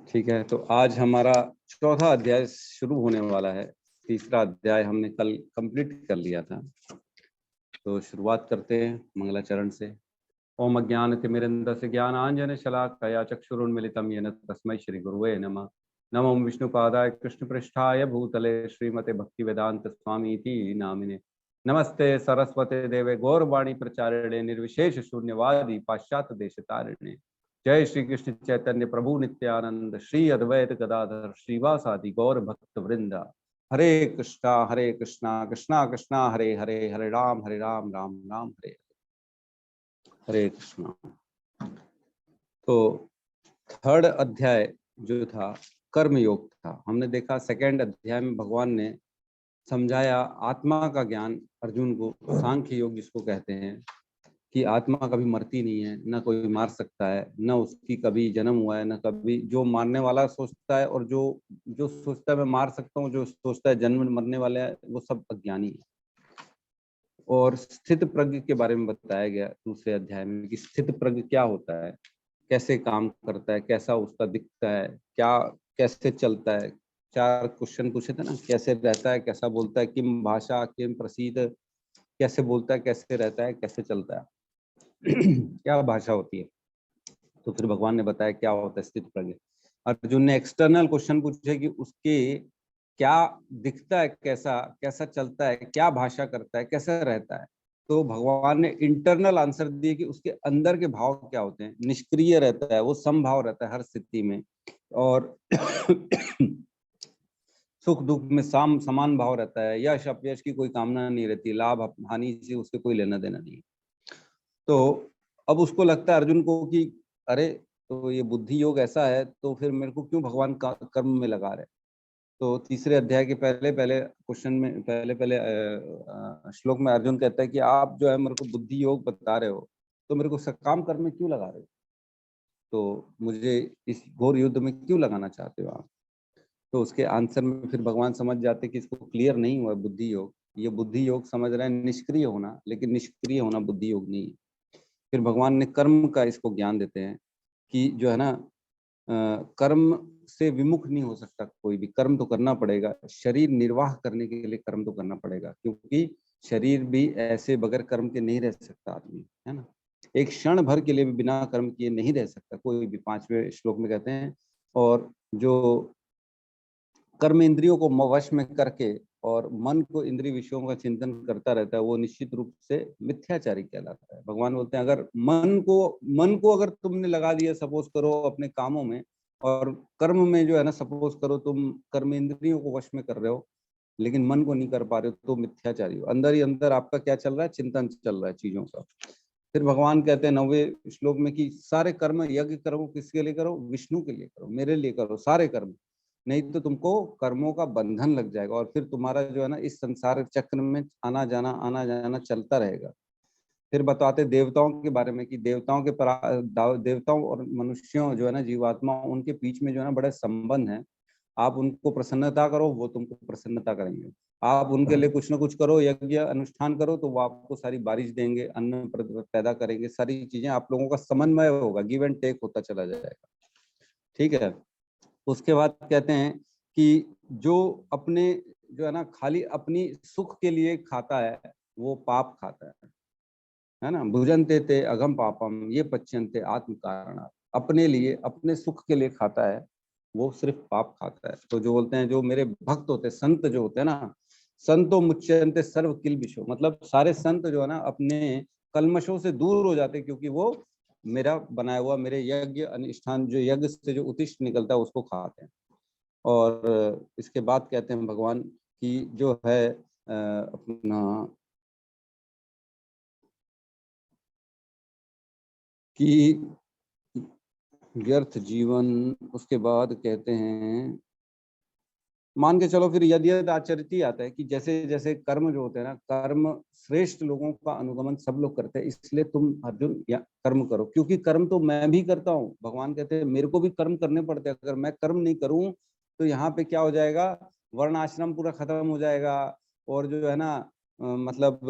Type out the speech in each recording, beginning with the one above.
ठीक है, तो आज हमारा चौथा अध्याय शुरू होने वाला है। तीसरा अध्याय हमने कल कंप्लीट कर लिया था, तो शुरुआत करते हैं मंगलाचरण से। ओम अज्ञानतिमिरन्धस्य ज्ञानाञ्जन शलाकया चक्षुरुन्मीलितं येन तस्मै श्री गुरुवे नमः। नमो विष्णुपादाय कृष्णपृष्ठाय भूतले श्रीमते भक्तिवेदांत स्वामीति नामिने। नमस्ते सरस्वते देवे गौरवाणी प्रचारिणे निर्विशेष शून्यवादी पाश्चात्य देशतारिणे। जय श्री कृष्ण चैतन्य प्रभु नित्यानंद श्री अद्वैत गदाधर श्रीवासादि गौर भक्त वृंदा। हरे कृष्णा कृष्णा कृष्णा हरे हरे, हरे राम राम राम हरे हरे कृष्णा। तो थर्ड अध्याय जो था कर्म योग था। हमने देखा सेकंड अध्याय में भगवान ने समझाया आत्मा का ज्ञान अर्जुन को, सांख्य योग जिसको कहते हैं, कि आत्मा कभी मरती नहीं है, न कोई मार सकता है, न उसकी कभी जन्म हुआ है, न कभी। जो मारने वाला सोचता है और जो जो सोचता है मैं मार सकता हूँ, जो सोचता है जन्म मरने वाला है, वो सब अज्ञानी है। और स्थित प्रज्ञ के बारे में बताया गया दूसरे अध्याय में कि स्थित प्रज्ञ क्या होता है, कैसे काम करता है, कैसा उसका दिखता है, क्या कैसे चलता है। 4 क्वेश्चन पूछे थे ना, कैसे रहता है, कैसा बोलता है, किम भाषा किम प्रसीद, कैसे बोलता है, कैसे रहता है, कैसे चलता है क्या भाषा होती है। तो फिर भगवान ने बताया क्या होता है स्थित प्रज्ञ। अर्जुन ने एक्सटर्नल क्वेश्चन पूछे कि उसके क्या दिखता है, कैसा कैसा चलता है, क्या भाषा करता है, कैसा रहता है। तो भगवान ने इंटरनल आंसर दिए कि उसके अंदर के भाव क्या होते हैं। निष्क्रिय रहता है, वो समभाव रहता है हर स्थिति में, और सुख दुख में समान भाव रहता है। यश अपयश की कोई कामना नहीं रहती, लाभ हानि से उसके कोई लेना देना नहीं। तो अब उसको लगता है अर्जुन को कि अरे, तो ये बुद्धि योग ऐसा है, तो फिर मेरे को क्यों भगवान का कर्म में लगा रहे। तो तीसरे अध्याय के पहले पहले क्वेश्चन में पहले पहले श्लोक में अर्जुन कहता है कि आप जो है मेरे को बुद्धि योग बता रहे हो, तो मेरे को सकाम कर्म में क्यों लगा रहे हो, तो मुझे इस घोर युद्ध में क्यों लगाना चाहते हो आप। तो उसके आंसर में फिर भगवान समझ जाते कि इसको क्लियर नहीं हुआ बुद्धि योग। ये बुद्धि योग समझ रहे हैं निष्क्रिय होना, लेकिन निष्क्रिय होना बुद्धि योग नहीं है। फिर भगवान ने कर्म का इसको ज्ञान देते हैं कि जो है ना, कर्म से विमुख नहीं हो सकता कोई भी। कर्म तो करना पड़ेगा, शरीर निर्वाह करने के लिए कर्म तो करना पड़ेगा, क्योंकि शरीर भी ऐसे बगैर कर्म के नहीं रह सकता आदमी, है ना। एक क्षण भर के लिए भी बिना कर्म किए नहीं रह सकता कोई भी, 5वें श्लोक में कहते हैं। और जो कर्म इंद्रियों को वश में करके और मन को इंद्रिय विषयों का चिंतन करता रहता है, वो निश्चित रूप से मिथ्याचारी कहलाता है। भगवान बोलते हैं अगर मन को अगर तुमने लगा दिया, सपोज करो अपने कामों में, और कर्म में जो है ना, सपोज करो तुम कर्म इंद्रियों को वश में कर रहे हो लेकिन मन को नहीं कर पा रहे हो, तो मिथ्याचारी हो। अंदर ही अंदर आपका क्या चल रहा है, चिंतन चल रहा है चीजों का। फिर भगवान कहते हैं 9वें श्लोक में कि सारे कर्म, यज्ञ करो किसके लिए करो, विष्णु के लिए करो, मेरे लिए करो सारे कर्म, नहीं तो तुमको कर्मों का बंधन लग जाएगा और फिर तुम्हारा जो है ना इस संसार चक्र में आना जाना चलता रहेगा। फिर बताते देवताओं के बारे में कि देवताओं और मनुष्यों जो है ना, जीवात्मा, उनके बीच में जो है ना बड़े संबंध है। आप उनको प्रसन्नता करो, वो तुमको प्रसन्नता करेंगे। आप उनके लिए कुछ ना कुछ करो, यज्ञ अनुष्ठान करो, तो वो आपको सारी बारिश देंगे, अन्न पैदा करेंगे, सारी चीजें आप लोगों का समन्वय होगा, गिव एंड टेक होता चला जाएगा। ठीक है। उसके बाद कहते हैं कि जो अपने जो है ना खाली अपनी सुख के लिए खाता है, वो पाप खाता है ना। भुजन्ते ते अघम पापम ये पच्यन्ते आत्म कारण। अपने लिए, अपने सुख के लिए खाता है, वो सिर्फ पाप खाता है। तो जो बोलते हैं, जो मेरे भक्त होते हैं, संत जो होते हैं ना, संतो मुच्यन्ते सर्व किल विषो, मतलब सारे संत जो है ना अपने कलमशों से दूर हो जाते हैं, क्योंकि वो मेरा बनाया हुआ, मेरे यज्ञ अनुष्ठान, जो यज्ञ से जो उतिष्ठ निकलता है उसको खाते हैं। और इसके बाद कहते हैं भगवान की जो है अपना कि व्यर्थ जीवन। उसके बाद कहते हैं, मान के चलो फिर यदि आचरित आता है कि जैसे जैसे कर्म जो होते हैं ना, कर्म श्रेष्ठ लोगों का अनुगमन सब लोग करते हैं, इसलिए तुम अर्जुन या कर्म करो, क्योंकि कर्म तो मैं भी करता हूँ। भगवान कहते हैं मेरे को भी कर्म करने पड़ते हैं। अगर मैं कर्म नहीं करूं तो यहाँ पे क्या हो जाएगा, वर्ण आश्रम पूरा खत्म हो जाएगा, और जो है ना मतलब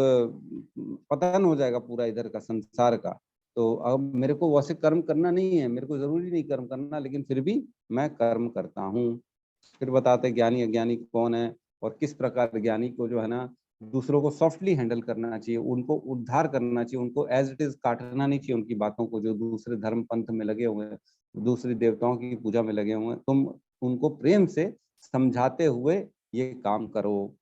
पतन हो जाएगा पूरा इधर का संसार का। तो अब मेरे को वैसे कर्म करना नहीं है, मेरे को जरूरी नहीं कर्म करना, लेकिन फिर भी मैं कर्म करता हूँ। फिर बताते ज्ञानी अज्ञानी कौन है और किस प्रकार ज्ञानी को जो है ना दूसरों को सॉफ्टली हैंडल करना चाहिए, उनको उद्धार करना चाहिए, उनको एज इट इज काटना नहीं चाहिए उनकी बातों को। जो दूसरे धर्म पंथ में लगे हुए हैं, दूसरी देवताओं की पूजा में लगे हुए हैं, तुम उनको प्रेम से समझाते हुए ये काम करो।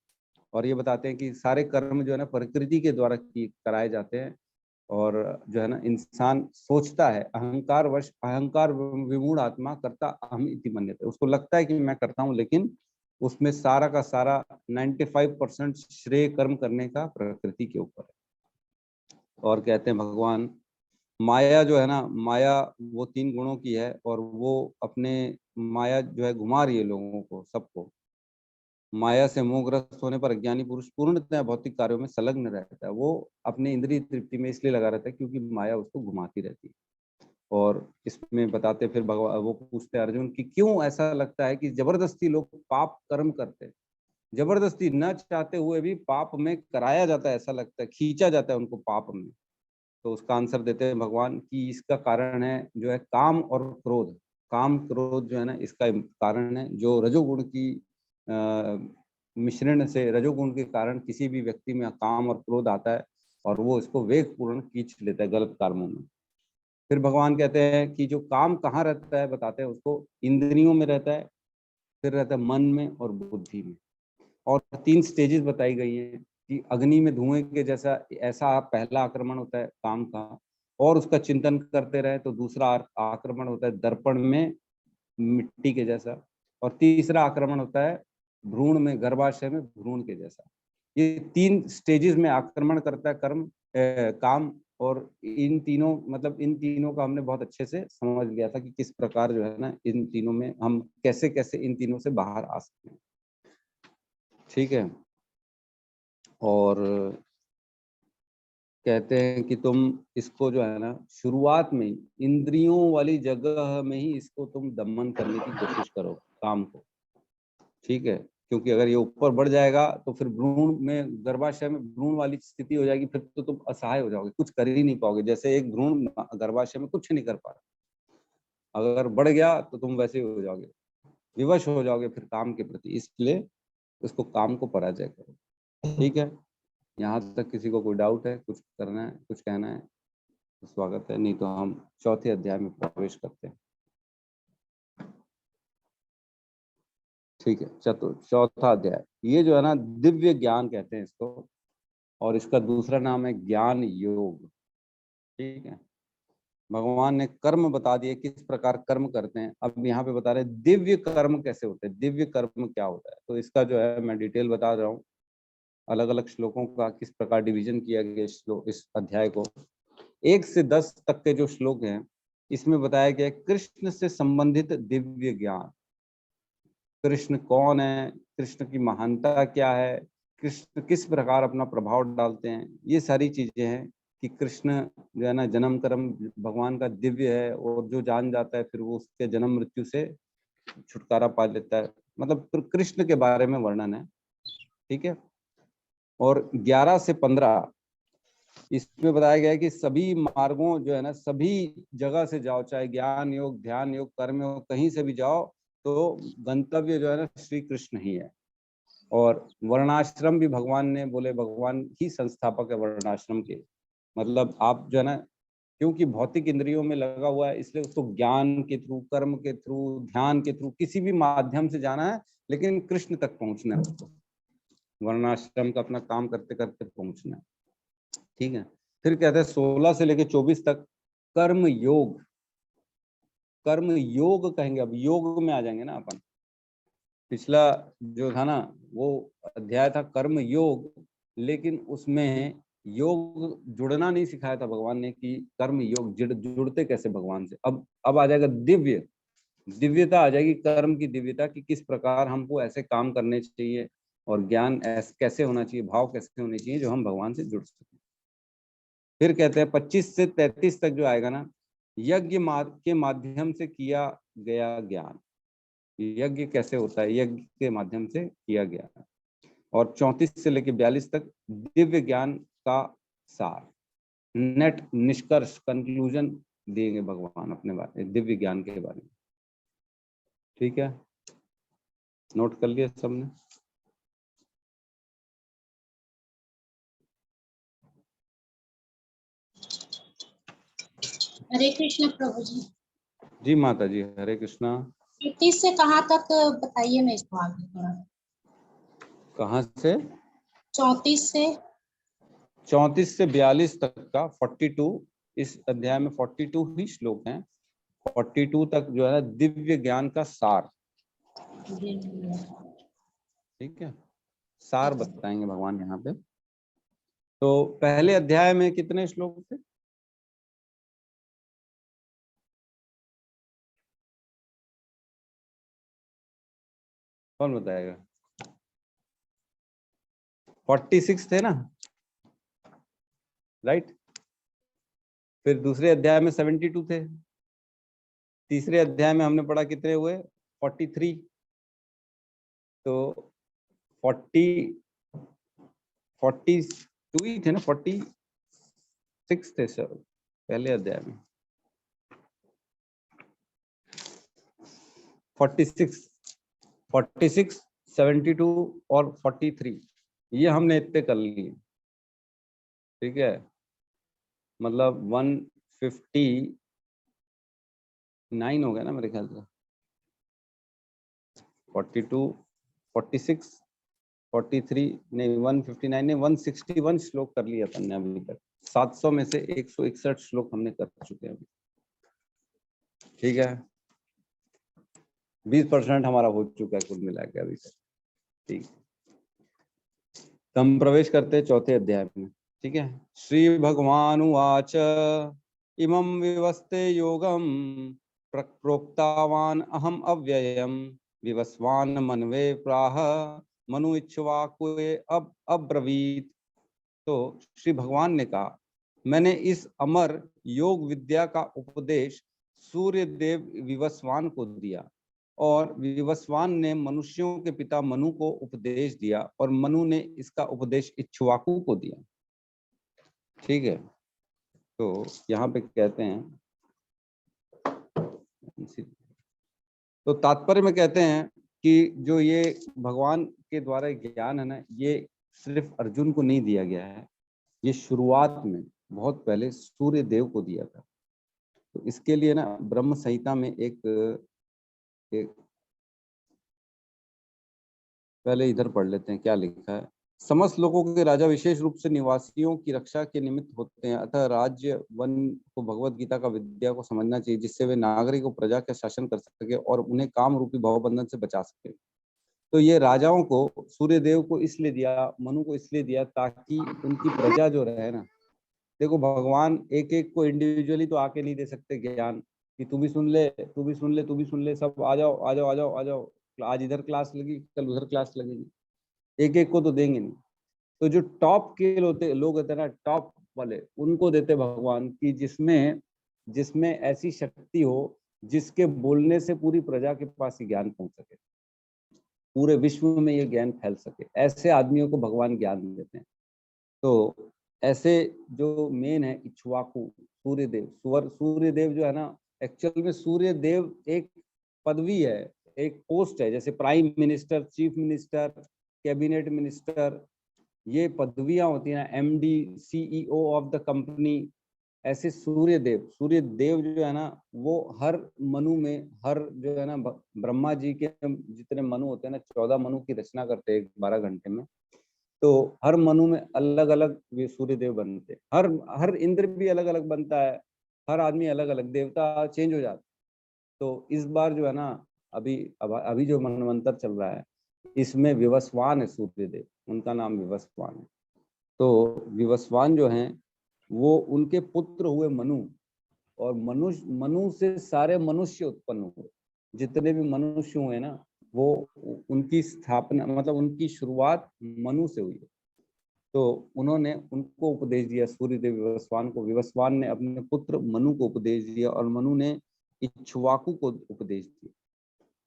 और ये बताते हैं कि सारे कर्म जो है ना प्रकृति के द्वारा कराए जाते हैं। और जो है ना इंसान सोचता है अहंकार वश, अहंकार विमूढ़ आत्मा करता अहम इति मन्यते, उसको लगता है कि मैं करता हूँ, लेकिन उसमें सारा का सारा 95% श्रेय कर्म करने का प्रकृति के ऊपर है। और कहते हैं भगवान माया जो है ना, माया वो 3 गुणों की है, और वो अपने माया जो है घुमा रही है लोगों को, सबको। माया से मोहग्रस्त होने पर अज्ञानी पुरुष पूर्णतः भौतिक कार्यों में संलग्न रहता है। वो अपने इंद्रिय तृप्ति में इसलिए लगा रहता है क्योंकि माया उसको घुमाती रहती है। और इसमें बताते फिर भगवान वो पूछते हैं अर्जुन कि क्यों ऐसा लगता है कि जबरदस्ती लोग पाप कर्म करते हैं, जबरदस्ती न चाहते हुए भी पाप में कराया जाता है, ऐसा लगता है खींचा जाता है उनको पाप में। तो उसका आंसर देते हैं भगवान कि इसका कारण है जो है काम और क्रोध। काम क्रोध जो है ना इसका कारण है, जो रजोगुण की मिश्रण से, रजोगुण के कारण किसी भी व्यक्ति में काम और क्रोध आता है और वो इसको वेग पूर्ण खींच लेता है गलत कर्मों में। फिर भगवान कहते हैं कि जो काम कहाँ रहता है, बताते हैं उसको इंद्रियों में रहता है, फिर रहता है मन में और बुद्धि में। और 3 स्टेजेस बताई गई हैं कि अग्नि में धुएं के जैसा ऐसा पहला आक्रमण होता है काम का, और उसका चिंतन करते रहे तो दूसरा आक्रमण होता है दर्पण में मिट्टी के जैसा, और तीसरा आक्रमण होता है भ्रूण में, गर्भाशय में भ्रूण के जैसा। ये 3 स्टेजेस में आक्रमण करता है कर्म काम। और इन तीनों मतलब इन तीनों का हमने बहुत अच्छे से समझ लिया था कि किस प्रकार जो है ना इन तीनों में हम कैसे कैसे इन तीनों से बाहर आ सकते हैं। ठीक है। और कहते हैं कि तुम इसको जो है ना शुरुआत में ही इंद्रियों वाली जगह में ही इसको तुम दमन करने की कोशिश करो काम को। ठीक है, क्योंकि अगर ये ऊपर बढ़ जाएगा तो फिर भ्रूण में, गर्भाशय में भ्रूण वाली स्थिति हो जाएगी, फिर तो तुम असहाय हो जाओगे, कुछ कर ही नहीं पाओगे। जैसे एक भ्रूण गर्भाशय में कुछ नहीं कर पा रहा, अगर बढ़ गया तो तुम वैसे ही हो जाओगे, विवश हो जाओगे फिर काम के प्रति। इसलिए उसको काम को पराजय करो। ठीक है, यहाँ तक किसी को कोई डाउट है, कुछ करना है, कुछ कहना है तो स्वागत है, नहीं तो हम चौथे अध्याय में प्रवेश करते हैं। ठीक है, चौथा अध्याय ये जो है ना दिव्य ज्ञान कहते हैं इसको, और इसका दूसरा नाम है ज्ञान योग। ठीक है, भगवान ने कर्म बता दिए किस प्रकार कर्म करते हैं। अब यहाँ पे बता रहे हैं दिव्य कर्म कैसे होते हैं, दिव्य कर्म क्या होता है। तो इसका जो है मैं डिटेल बता रहा हूँ, अलग अलग श्लोकों का किस प्रकार डिवीजन किया गया इस अध्याय को। 1 से 10 तक के जो श्लोक हैं इसमें बताया गया कृष्ण से संबंधित दिव्य ज्ञान। कृष्ण कौन है, कृष्ण की महानता क्या है, कृष्ण किस प्रकार अपना प्रभाव डालते हैं, ये सारी चीजें हैं कि कृष्ण जो है ना जन्म कर्म भगवान का दिव्य है, और जो जान जाता है फिर वो उसके जन्म मृत्यु से छुटकारा पा लेता है। मतलब कृष्ण के बारे में वर्णन है। ठीक है, और 11 से 15 इसमें बताया गया है कि सभी मार्गों जो है ना, सभी जगह से जाओ, चाहे ज्ञान योग, ध्यान योग, कर्म योग, कहीं से भी जाओ तो गंतव्य जो है ना श्री कृष्ण ही है। और वर्णाश्रम भी भगवान ने बोले, भगवान ही संस्थापक है वर्णाश्रम के। मतलब आप जो है ना क्योंकि भौतिक इंद्रियों में लगा हुआ है, इसलिए उसको ज्ञान के थ्रू, कर्म के थ्रू, ध्यान के थ्रू, किसी भी माध्यम से जाना है, लेकिन कृष्ण तक पहुंचना है उसको। वर्णाश्रम का अपना काम करते करते पहुंचना है। ठीक है, फिर कहते हैं 16 से लेकर 24 तक कर्म योग। कर्म योग कहेंगे, अब योग में आ जाएंगे ना अपन। पिछला जो था ना वो अध्याय था कर्म योग, लेकिन उसमें योग जुड़ना नहीं सिखाया था भगवान ने कि कर्म योग जुड़ते कैसे भगवान से। अब आ जाएगा दिव्य, दिव्यता आ जाएगी, कर्म की दिव्यता कि किस प्रकार हमको ऐसे काम करने चाहिए, और ज्ञान कैसे होना चाहिए, भाव कैसे होने चाहिए जो हम भगवान से जुड़ सके। फिर कहते हैं 25 से 33 तक जो आएगा ना, यज्ञ के माध्यम से किया गया ज्ञान। यज्ञ कैसे होता है, यज्ञ के माध्यम से किया गया। और 34 से लेकर 42 तक दिव्य ज्ञान का सार। नेट निष्कर्ष कंक्लूजन देंगे भगवान अपने बारे दिव्य ज्ञान के बारे में। ठीक है, नोट कर लिया सबने? हरे कृष्ण प्रभु जी। जी माता जी, हरे कृष्णा। 30 से कहाँ तक बताइए, मैं इसको आगे थोड़ा। कहाँ से? 34 से 34 से 42 तक का 42, इस अध्याय में 42 ही श्लोक हैं। 42 तक जो है ना दिव्य ज्ञान का सार। ठीक है, सार बताएंगे भगवान यहाँ पे। तो पहले अध्याय में कितने श्लोक थे? कौन बताएगा? 46 थे ना, राइट? फिर दूसरे अध्याय में 72 थे। तीसरे अध्याय में हमने पढ़ा कितने हुए? 43। तो 42 ही थे ना, 46 थे सर पहले अध्याय में। 46, 72 और 43 ये हमने इतने कर लिए। ठीक है, मतलब 159 हो गया ना मेरे ख्याल से। 42, 46, 43 नहीं, 159 नहीं, 161 श्लोक कर लिया अपन ने अभी तक। 700 में से 161 श्लोक हमने कर चुके हैं अभी। ठीक है, 20% हमारा हो चुका है कुल मिला के अभी तक। ठीक, तो हम प्रवेश करते हैं चौथे अध्याय में। ठीक है, श्री भगवान उवाच इमं विवस्ते योगम प्रोक्तावान अहम अव्ययम विवस्वान मनवे प्राह मनु इच्छुवाकुए अब अब्रवीत। तो श्री भगवान ने कहा, मैंने इस अमर योग विद्या का उपदेश सूर्य देव विवस्वान को दिया और विवस्वान ने मनुष्यों के पिता मनु को उपदेश दिया और मनु ने इसका उपदेश इक्ष्वाकु को दिया। ठीक है, तो यहाँ पे कहते हैं, तो तात्पर्य में कहते हैं कि जो ये भगवान के द्वारा ज्ञान है ना, ये सिर्फ अर्जुन को नहीं दिया गया है, ये शुरुआत में बहुत पहले सूर्य देव को दिया था। तो इसके लिए ना ब्रह्म संहिता में एक पहले इधर पढ़ लेते हैं क्या लिखा है। समस्त लोगों के राजा विशेष रूप से निवासियों की रक्षा के निमित्त होते हैं, अतः राज्य वन को भगवत गीता का विद्या को समझना चाहिए, जिससे वे नागरिक को प्रजा का शासन कर सके और उन्हें काम रूपी भवबंधन से बचा सके। तो ये राजाओं को सूर्य देव को इसलिए दिया, मनु को इसलिए दिया ताकि उनकी प्रजा जो रहे ना। देखो भगवान एक एक को इंडिविजुअली तो आके नहीं दे सकते ज्ञान कि तू भी सुन ले, तू भी सुन ले, तू भी सुन ले, सब आ जाओ आ जाओ आ जाओ आ जाओ, आज इधर क्लास लगी कल उधर क्लास लगेगी, एक एक को तो देंगे नहीं। तो जो टॉप के लोग होते हैं ना, टॉप वाले, उनको देते भगवान की जिसमें जिसमें ऐसी शक्ति हो जिसके बोलने से पूरी प्रजा के पास ये ज्ञान पहुंच सके, पूरे विश्व में ये ज्ञान फैल सके, ऐसे आदमियों को भगवान ज्ञान देते हैं। तो ऐसे जो मेन है इक्ष्वाकु, सूर्यदेव, सूर्यदेव जो है ना, एक्चुअल में सूर्यदेव एक पदवी है, एक पोस्ट है, जैसे prime minister, chief minister, cabinet minister, ये पदवियां होती हैं ना, MD, CEO of the company. ऐसे सूर्यदेव जो है ना, वो हर मनु में, हर जो है ना ब्रह्मा जी के जितने मनु होते हैं ना, 14 मनु की रचना करते हैं 12 घंटे में। तो हर मनु में अलग अलग सूर्यदेव बनते हैं, हर इंद्र भी अलग अलग बनता है, हर आदमी अलग अलग, देवता चेंज हो जाता। तो इस बार जो है ना, अभी जो मनवंतर चल रहा है, इसमें विवस्वान है सूर्यदेव, उनका नाम विवस्वान है। तो विवस्वान जो हैं वो उनके पुत्र हुए मनु, और मनु से सारे मनुष्य उत्पन्न हुए, जितने भी मनुष्य हुए ना, वो उनकी स्थापना मतलब उनकी शुरुआत मनु से हुई है। तो उन्होंने उनको उपदेश दिया, सूर्यदेव विवस्वान को, विवस्वान ने अपने पुत्र मनु को उपदेश दिया और मनु ने इक्ष्वाकु को उपदेश दिया।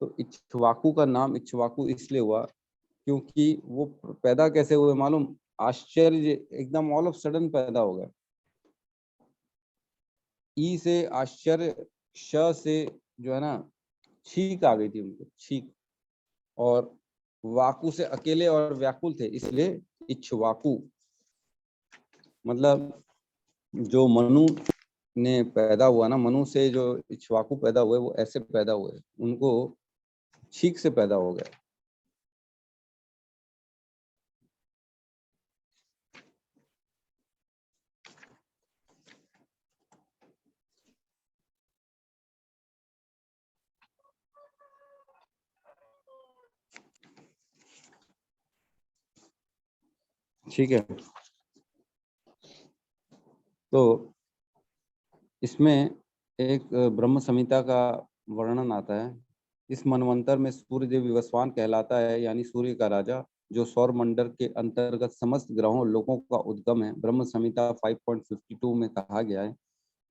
तो इक्ष्वाकु का नाम इक्ष्वाकु इसलिए हुआ क्योंकि वो पैदा कैसे हुए मालूम? आश्चर्य, एकदम ऑल ऑफ सडन पैदा हो गए। ई से आश्चर्य, श से जो है ना छींक आ गई थी उनको, छींक, और वाकु से अकेले और व्याकुल थे, इसलिए इक्ष्वाकु। मतलब जो मनु ने पैदा हुआ ना, मनु से जो इक्ष्वाकु पैदा हुए वो ऐसे पैदा हुए, उनको छींक से पैदा हो गया। ठीक है, तो इसमें एक ब्रह्म संहिता का वर्णन आता है। इस मनवंतर में सूर्यदेव विवस्वान कहलाता है, यानी सूर्य का राजा, जो सौर मंडल के अंतर्गत समस्त ग्रहों लोकों का उद्गम है। ब्रह्म संहिता 5.52 में कहा गया है,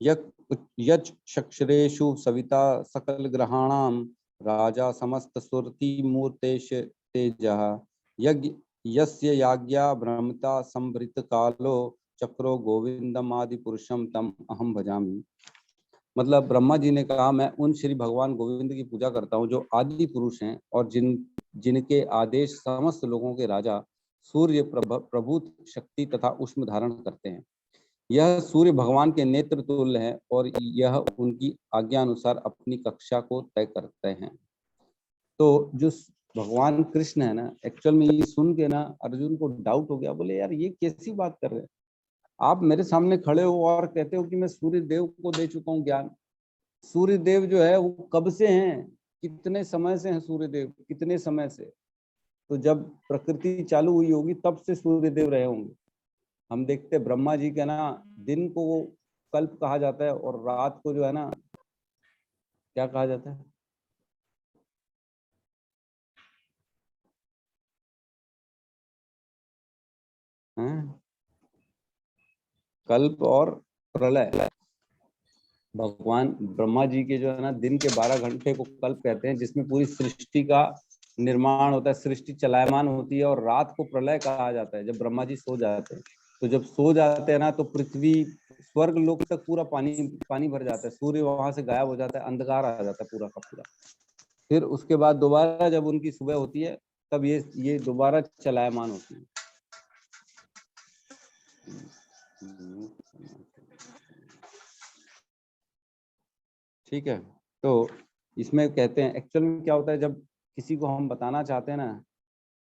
यच चक्षुरेषु सविता सकल ग्रहाणाम राजा समस्त सुरति मूर्तेश तेजः यज्ञ यस्य याज्ञा ब्रह्मता संभृत कालो चक्रो गोविंदम आदि पुरुषम तम अहम भजामि। मतलब ब्रह्मा जी ने कहा, मैं उन श्री भगवान गोविंद की पूजा करता हूँ जो आदि पुरुष हैं और जिनके आदेश समस्त लोगों के राजा सूर्य प्रभुत शक्ति तथा उष्म धारण करते हैं। यह सूर्य भगवान के नेत्र तुल्य है और यह उनकी आज्ञा अनुसार अपनी कक्षा को तय करते हैं। तो जो भगवान कृष्ण है ना, एक्चुअल में ये सुन के ना अर्जुन को डाउट हो गया, बोले यार ये कैसी बात कर रहे हैं आप, मेरे सामने खड़े हो और कहते हो कि मैं सूर्य देव को दे चुका हूँ ज्ञान। सूर्य देव जो है वो कब से हैं, कितने समय से हैं सूर्य देव, कितने समय से? तो जब प्रकृति चालू हुई होगी तब से सूर्य देव रहे होंगे। हम देखते हैं ब्रह्मा जी के ना दिन को वो कल्प कहा जाता है और रात को जो है ना क्या कहा जाता है? हैं? कल्प और प्रलय। भगवान ब्रह्मा जी के जो है ना दिन के 12 घंटे को कल्प कहते हैं, जिसमें पूरी सृष्टि का निर्माण होता है, सृष्टि चलायमान होती है। और रात को प्रलय कहा जाता है, जब ब्रह्मा जी सो जाते हैं। तो जब सो जाते हैं ना तो पृथ्वी स्वर्ग लोक तक पूरा पानी पानी भर जाता है, सूर्य वहां से गायब हो जाता है, अंधकार आ जाता है पूरा का पूरा। फिर उसके बाद दोबारा जब उनकी सुबह होती है तब ये दोबारा चलायमान होती है। ठीक है, तो इसमें कहते हैं एक्चुअल में क्या होता है, जब किसी को हम बताना चाहते हैं ना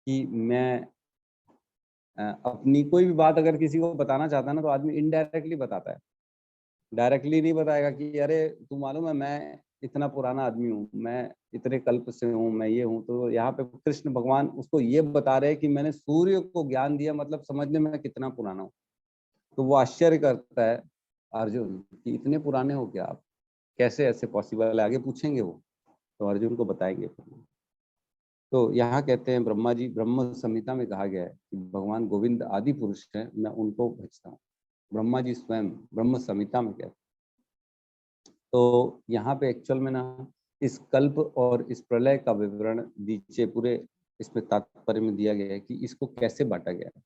कि मैं अपनी कोई भी बात अगर किसी को बताना चाहता है ना, तो आदमी इनडायरेक्टली बताता है, डायरेक्टली नहीं बताएगा कि अरे तू मालूम है मैं इतना पुराना आदमी हूँ, मैं इतने कल्प से हूँ, मैं ये हूँ। तो यहाँ पे कृष्ण भगवान उसको ये बता रहे हैं कि मैंने सूर्य को ज्ञान दिया, मतलब समझने में कितना पुराना हूँ। तो वो आश्चर्य करता है अर्जुन कि इतने पुराने हो क्या आप, कैसे ऐसे पॉसिबल है? आगे पूछेंगे वो, तो अर्जुन को बताएंगे। तो यहाँ कहते हैं ब्रह्मा जी, ब्रह्म संहिता में कहा गया है कि भगवान गोविंद आदि पुरुष हैं, मैं उनको भजता हूँ। ब्रह्मा जी स्वयं ब्रह्म संहिता में कहते हैं। तो यहाँ पे एक्चुअल में ना इस कल्प और इस प्रलय का विवरण नीचे पूरे इसमें तात्पर्य में दिया गया है कि इसको कैसे बांटा गया है।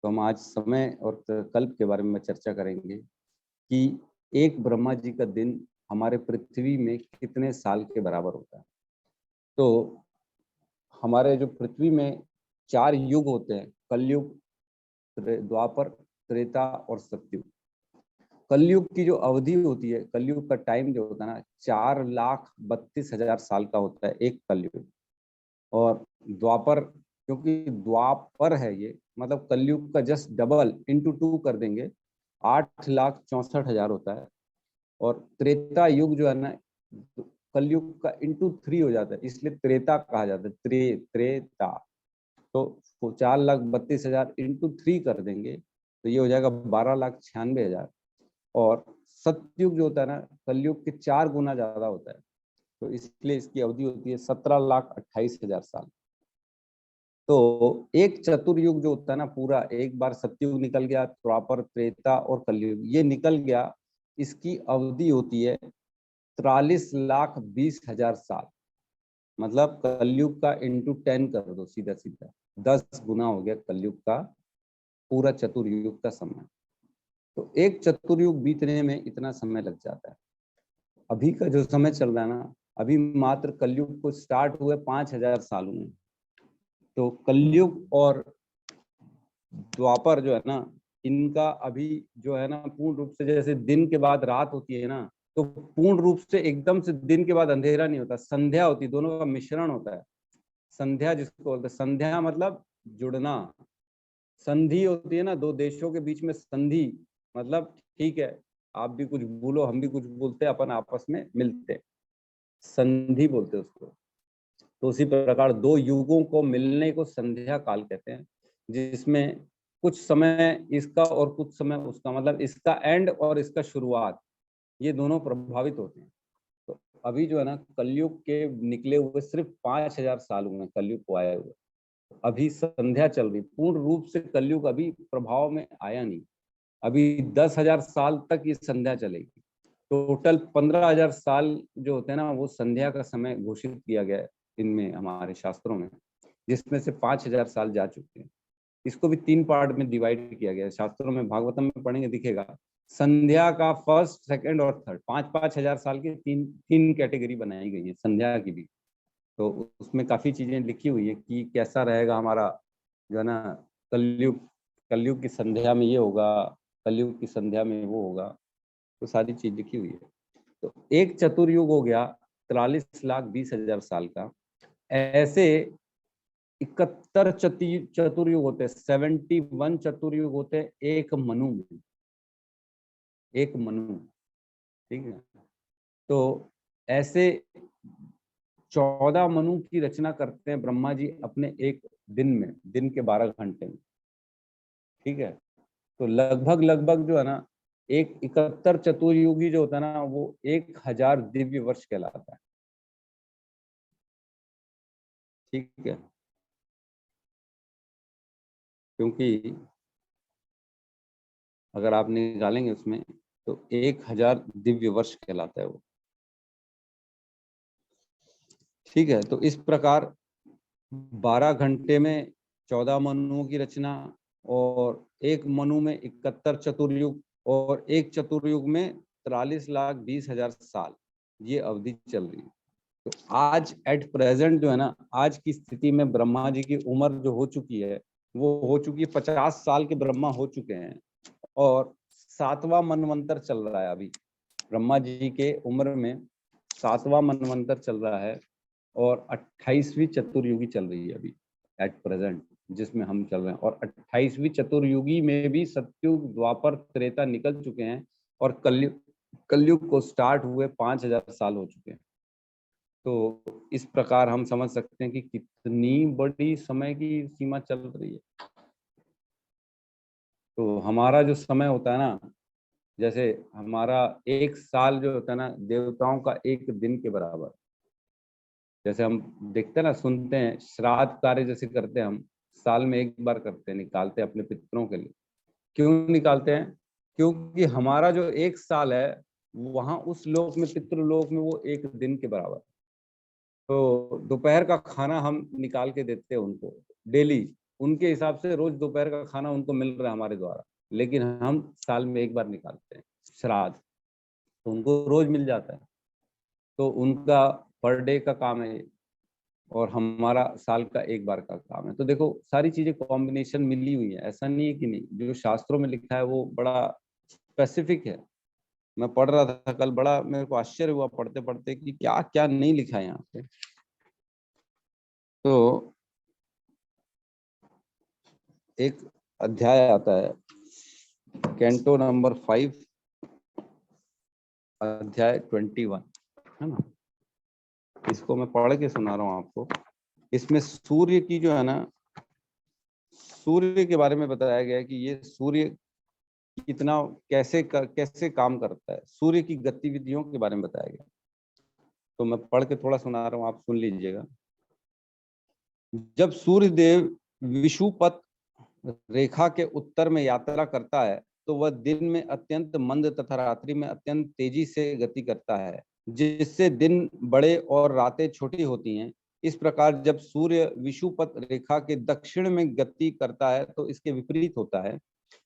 तो हम आज समय और कल्प के बारे में चर्चा करेंगे कि एक ब्रह्मा जी का दिन हमारे पृथ्वी में कितने साल के बराबर होता है। तो हमारे जो पृथ्वी में 4 युग होते हैं, कलयुग, द्वापर, त्रेता और सतयुग। कलयुग की जो अवधि होती है, कलयुग का टाइम जो होता है ना, 4,32,000 साल का होता है एक कलयुग। और द्वापर, क्योंकि द्वापर है ये, मतलब कलयुग का जस्ट डबल इंटू 2 कर देंगे, 8,64,000 होता है। और त्रेता युग जो है ना, कलयुग का इंटू 3 हो जाता है, इसलिए त्रेता कहा जाता है, त्रेता। तो 4,32,000 इंटू 3 कर देंगे तो ये हो जाएगा 12,96,000। और सतयुग जो होता है ना, कलयुग के 4 गुना ज्यादा होता है, तो इसलिए इसकी अवधि होती है 17,28,000 साल। तो एक चतुर्युग जो होता है ना, पूरा एक बार सतयुग निकल गया, द्वापर, त्रेता और कलयुग ये निकल गया, इसकी अवधि होती है 43,20,000 साल। मतलब कलयुग का इंटू 10 कर दो, सीधा सीधा 10 गुना हो गया कलयुग का पूरा चतुर्युग का समय। तो एक चतुर्युग बीतने में इतना समय लग जाता है। अभी का जो समय चल रहा है ना, अभी मात्र कलयुग को स्टार्ट हुए 5000 साल हुए। तो कलयुग और द्वापर जो है ना, इनका अभी जो है ना पूर्ण रूप से, जैसे दिन के बाद रात होती है ना, तो पूर्ण रूप से एकदम से दिन के बाद अंधेरा नहीं होता, संध्या होती, दोनों का मिश्रण होता है। संध्या जिसको बोलते हैं, संध्या मतलब जुड़ना। संधि होती है ना, दो देशों के बीच में संधि, मतलब ठीक है, आप भी कुछ बोलो हम भी कुछ बोलते हैं, अपन आपस में मिलते हैं, संधि बोलते हैं उसको। तो उसी प्रकार दो युगों को मिलने को संध्या काल कहते हैं, जिसमें कुछ समय इसका और कुछ समय उसका, मतलब इसका एंड और इसका शुरुआत, ये दोनों प्रभावित होते हैं। तो अभी जो है ना, कलयुग के निकले हुए सिर्फ 5000 साल हुए हैं कलयुग को आए हुए। अभी संध्या चल रही, पूर्ण रूप से कलयुग अभी प्रभाव में आया नहीं। अभी 10,000 साल तक ये संध्या चलेगी। टोटल 15,000 साल जो होते हैं ना, वो संध्या का समय घोषित किया गया है इनमें, हमारे शास्त्रों में, जिसमें से 5000 साल जा चुके हैं। इसको भी 3 पार्ट में डिवाइड किया गया है शास्त्रों में, भागवतम में पढ़ेंगे दिखेगा। संध्या का फर्स्ट, सेकंड और थर्ड, 5,000 साल की तीन कैटेगरी बनाई गई है संध्या की भी। तो उसमें काफी चीजें लिखी हुई है कि कैसा रहेगा हमारा जो है ना कलयुग, कलयुग की संध्या में ये होगा, कलयुग की संध्या में वो होगा, तो सारी चीज लिखी हुई है। तो एक चतुर्युग हो गया 43,20,000 साल का। ऐसे 71 चतुर्युग होते हैं, 71 चतुर्युग होते हैं एक मनु में, एक मनु, ठीक है। तो ऐसे 14 मनु की रचना करते हैं ब्रह्मा जी अपने एक दिन में, दिन के 12 घंटे में, ठीक है। तो लगभग लगभग जो है ना, एक 71 चतुर्युगी जो होता है ना, वो 1000 दिव्य वर्ष कहलाता है, ठीक है। क्योंकि अगर आप निकालेंगे उसमें, तो 1000 दिव्य वर्ष कहलाता है वो, ठीक है। तो इस प्रकार 12 घंटे में 14 मनुओं की रचना, और एक मनु में 71 चतुर्युग, और एक चतुर्युग में 43,20,000 साल, ये अवधि चल रही है। तो आज एट प्रेजेंट जो है ना, आज की स्थिति में ब्रह्मा जी की उम्र जो हो चुकी है, वो हो चुकी है 50 साल के ब्रह्मा हो चुके हैं, और 7वां मनवंतर चल रहा है अभी ब्रह्मा जी के उम्र में, 7वां मनवंतर चल रहा है, और 28वीं चतुर्युगी चल रही है अभी एट प्रेजेंट, जिसमें हम चल रहे हैं। और 28वीं चतुर्युगी में भी सतयुग द्वापर त्रेता निकल चुके हैं, और कलयुग को स्टार्ट हुए 5000 साल हो चुके हैं। तो इस प्रकार हम समझ सकते हैं कि कितनी बड़ी समय की सीमा चल रही है। तो हमारा जो समय होता है ना, जैसे हमारा एक साल जो होता है ना, देवताओं का एक दिन के बराबर। जैसे हम देखते हैं ना, सुनते हैं, श्राद्ध कार्य जैसे करते हैं हम, साल में एक बार करते हैं, निकालते हैं अपने पितरों के लिए। क्यों निकालते हैं? क्योंकि हमारा जो एक साल है, वहां उस लोक में, पितृलोक में, वो एक दिन के बराबर। तो दोपहर का खाना हम निकाल के देते हैं उनको डेली, उनके हिसाब से रोज दोपहर का खाना उनको मिल रहा है हमारे द्वारा, लेकिन हम साल में एक बार निकालते हैं श्राद्ध, तो उनको रोज मिल जाता है। तो उनका पर डे का काम है, और हमारा साल का एक बार का काम है। तो देखो सारी चीजें कॉम्बिनेशन मिली हुई है, ऐसा नहीं है कि नहीं, जो शास्त्रों में लिखा है वो बड़ा स्पेसिफिक है। मैं पढ़ रहा था कल, बड़ा मेरे को आश्चर्य हुआ पढ़ते पढ़ते कि क्या क्या नहीं लिखा है यहाँ पे। तो एक अध्याय आता है, कैंटो नंबर 5, अध्याय 21, है ना। इसको मैं पढ़ के सुना रहा हूँ आपको। इसमें सूर्य की जो है ना, सूर्य के बारे में बताया गया है कि ये सूर्य कितना कैसे काम करता है, सूर्य की गतिविधियों के बारे में बताया गया। तो मैं पढ़ के थोड़ा सुना रहा हूँ, आप सुन लीजिएगा। जब सूर्य देव विषुवत रेखा के उत्तर में यात्रा करता है, तो वह दिन में अत्यंत मंद तथा रात्रि में अत्यंत तेजी से गति करता है, जिससे दिन बड़े और रातें छोटी होती हैं। इस प्रकार जब सूर्य विषुवत रेखा के दक्षिण में गति करता है, तो इसके विपरीत होता है।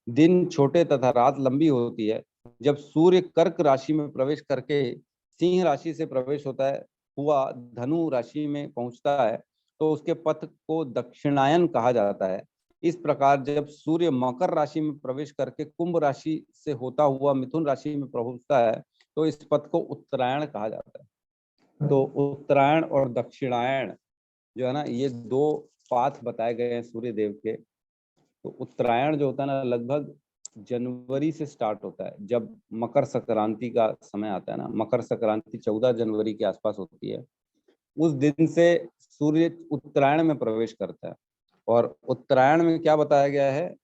दिन छोटे तथा रात लंबी होती है। जब सूर्य कर्क राशि में प्रवेश करके सिंह राशि से प्रवेश होता है हुआ धनु राशि में पहुंचता है तो उसके पथ को दक्षिणायन कहा जाता है। इस प्रकार जब सूर्य मकर राशि में प्रवेश करके कुंभ राशि से होता हुआ मिथुन राशि में पहुंचता है तो इस पथ को उत्तरायण कहा जाता है। तो उत्तरायण और दक्षिणायन जो है ना, ये दो पाथ बताए गए हैं सूर्य देव के। तो उत्तरायण जो होता है ना, लगभग जनवरी से स्टार्ट होता है। जब मकर संक्रांति का समय आता है ना, मकर संक्रांति 14 जनवरी के आसपास होती है, उस दिन से सूर्य उत्तरायण में प्रवेश करता है। और उत्तरायण में क्या बताया गया है,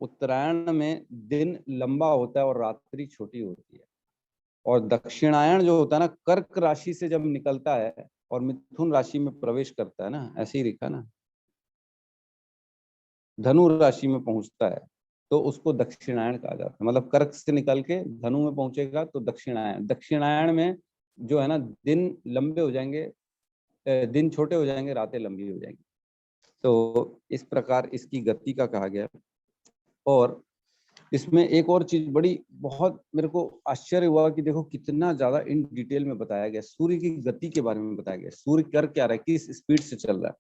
उत्तरायण में दिन लंबा होता है और रात्रि छोटी होती है। और दक्षिणायन जो होता है ना, कर्क राशि से जब निकलता है और मिथुन राशि में प्रवेश करता है ना, ऐसे ही लिखा ना, धनु राशि में पहुंचता है तो उसको दक्षिणायन कहा जाता है। मतलब कर्क से निकल के धनु में पहुंचेगा तो दक्षिणायन। दक्षिणायन में जो है ना, दिन लंबे हो जाएंगे, दिन छोटे हो जाएंगे, रातें लंबी हो जाएंगी। तो इस प्रकार इसकी गति का कहा गया। और इसमें एक और चीज बड़ी बहुत मेरे को आश्चर्य हुआ कि देखो कितना ज्यादा इन डिटेल में बताया गया, सूर्य की गति के बारे में बताया गया, सूर्य कर क्या रहा है, किस स्पीड से चल रहा है।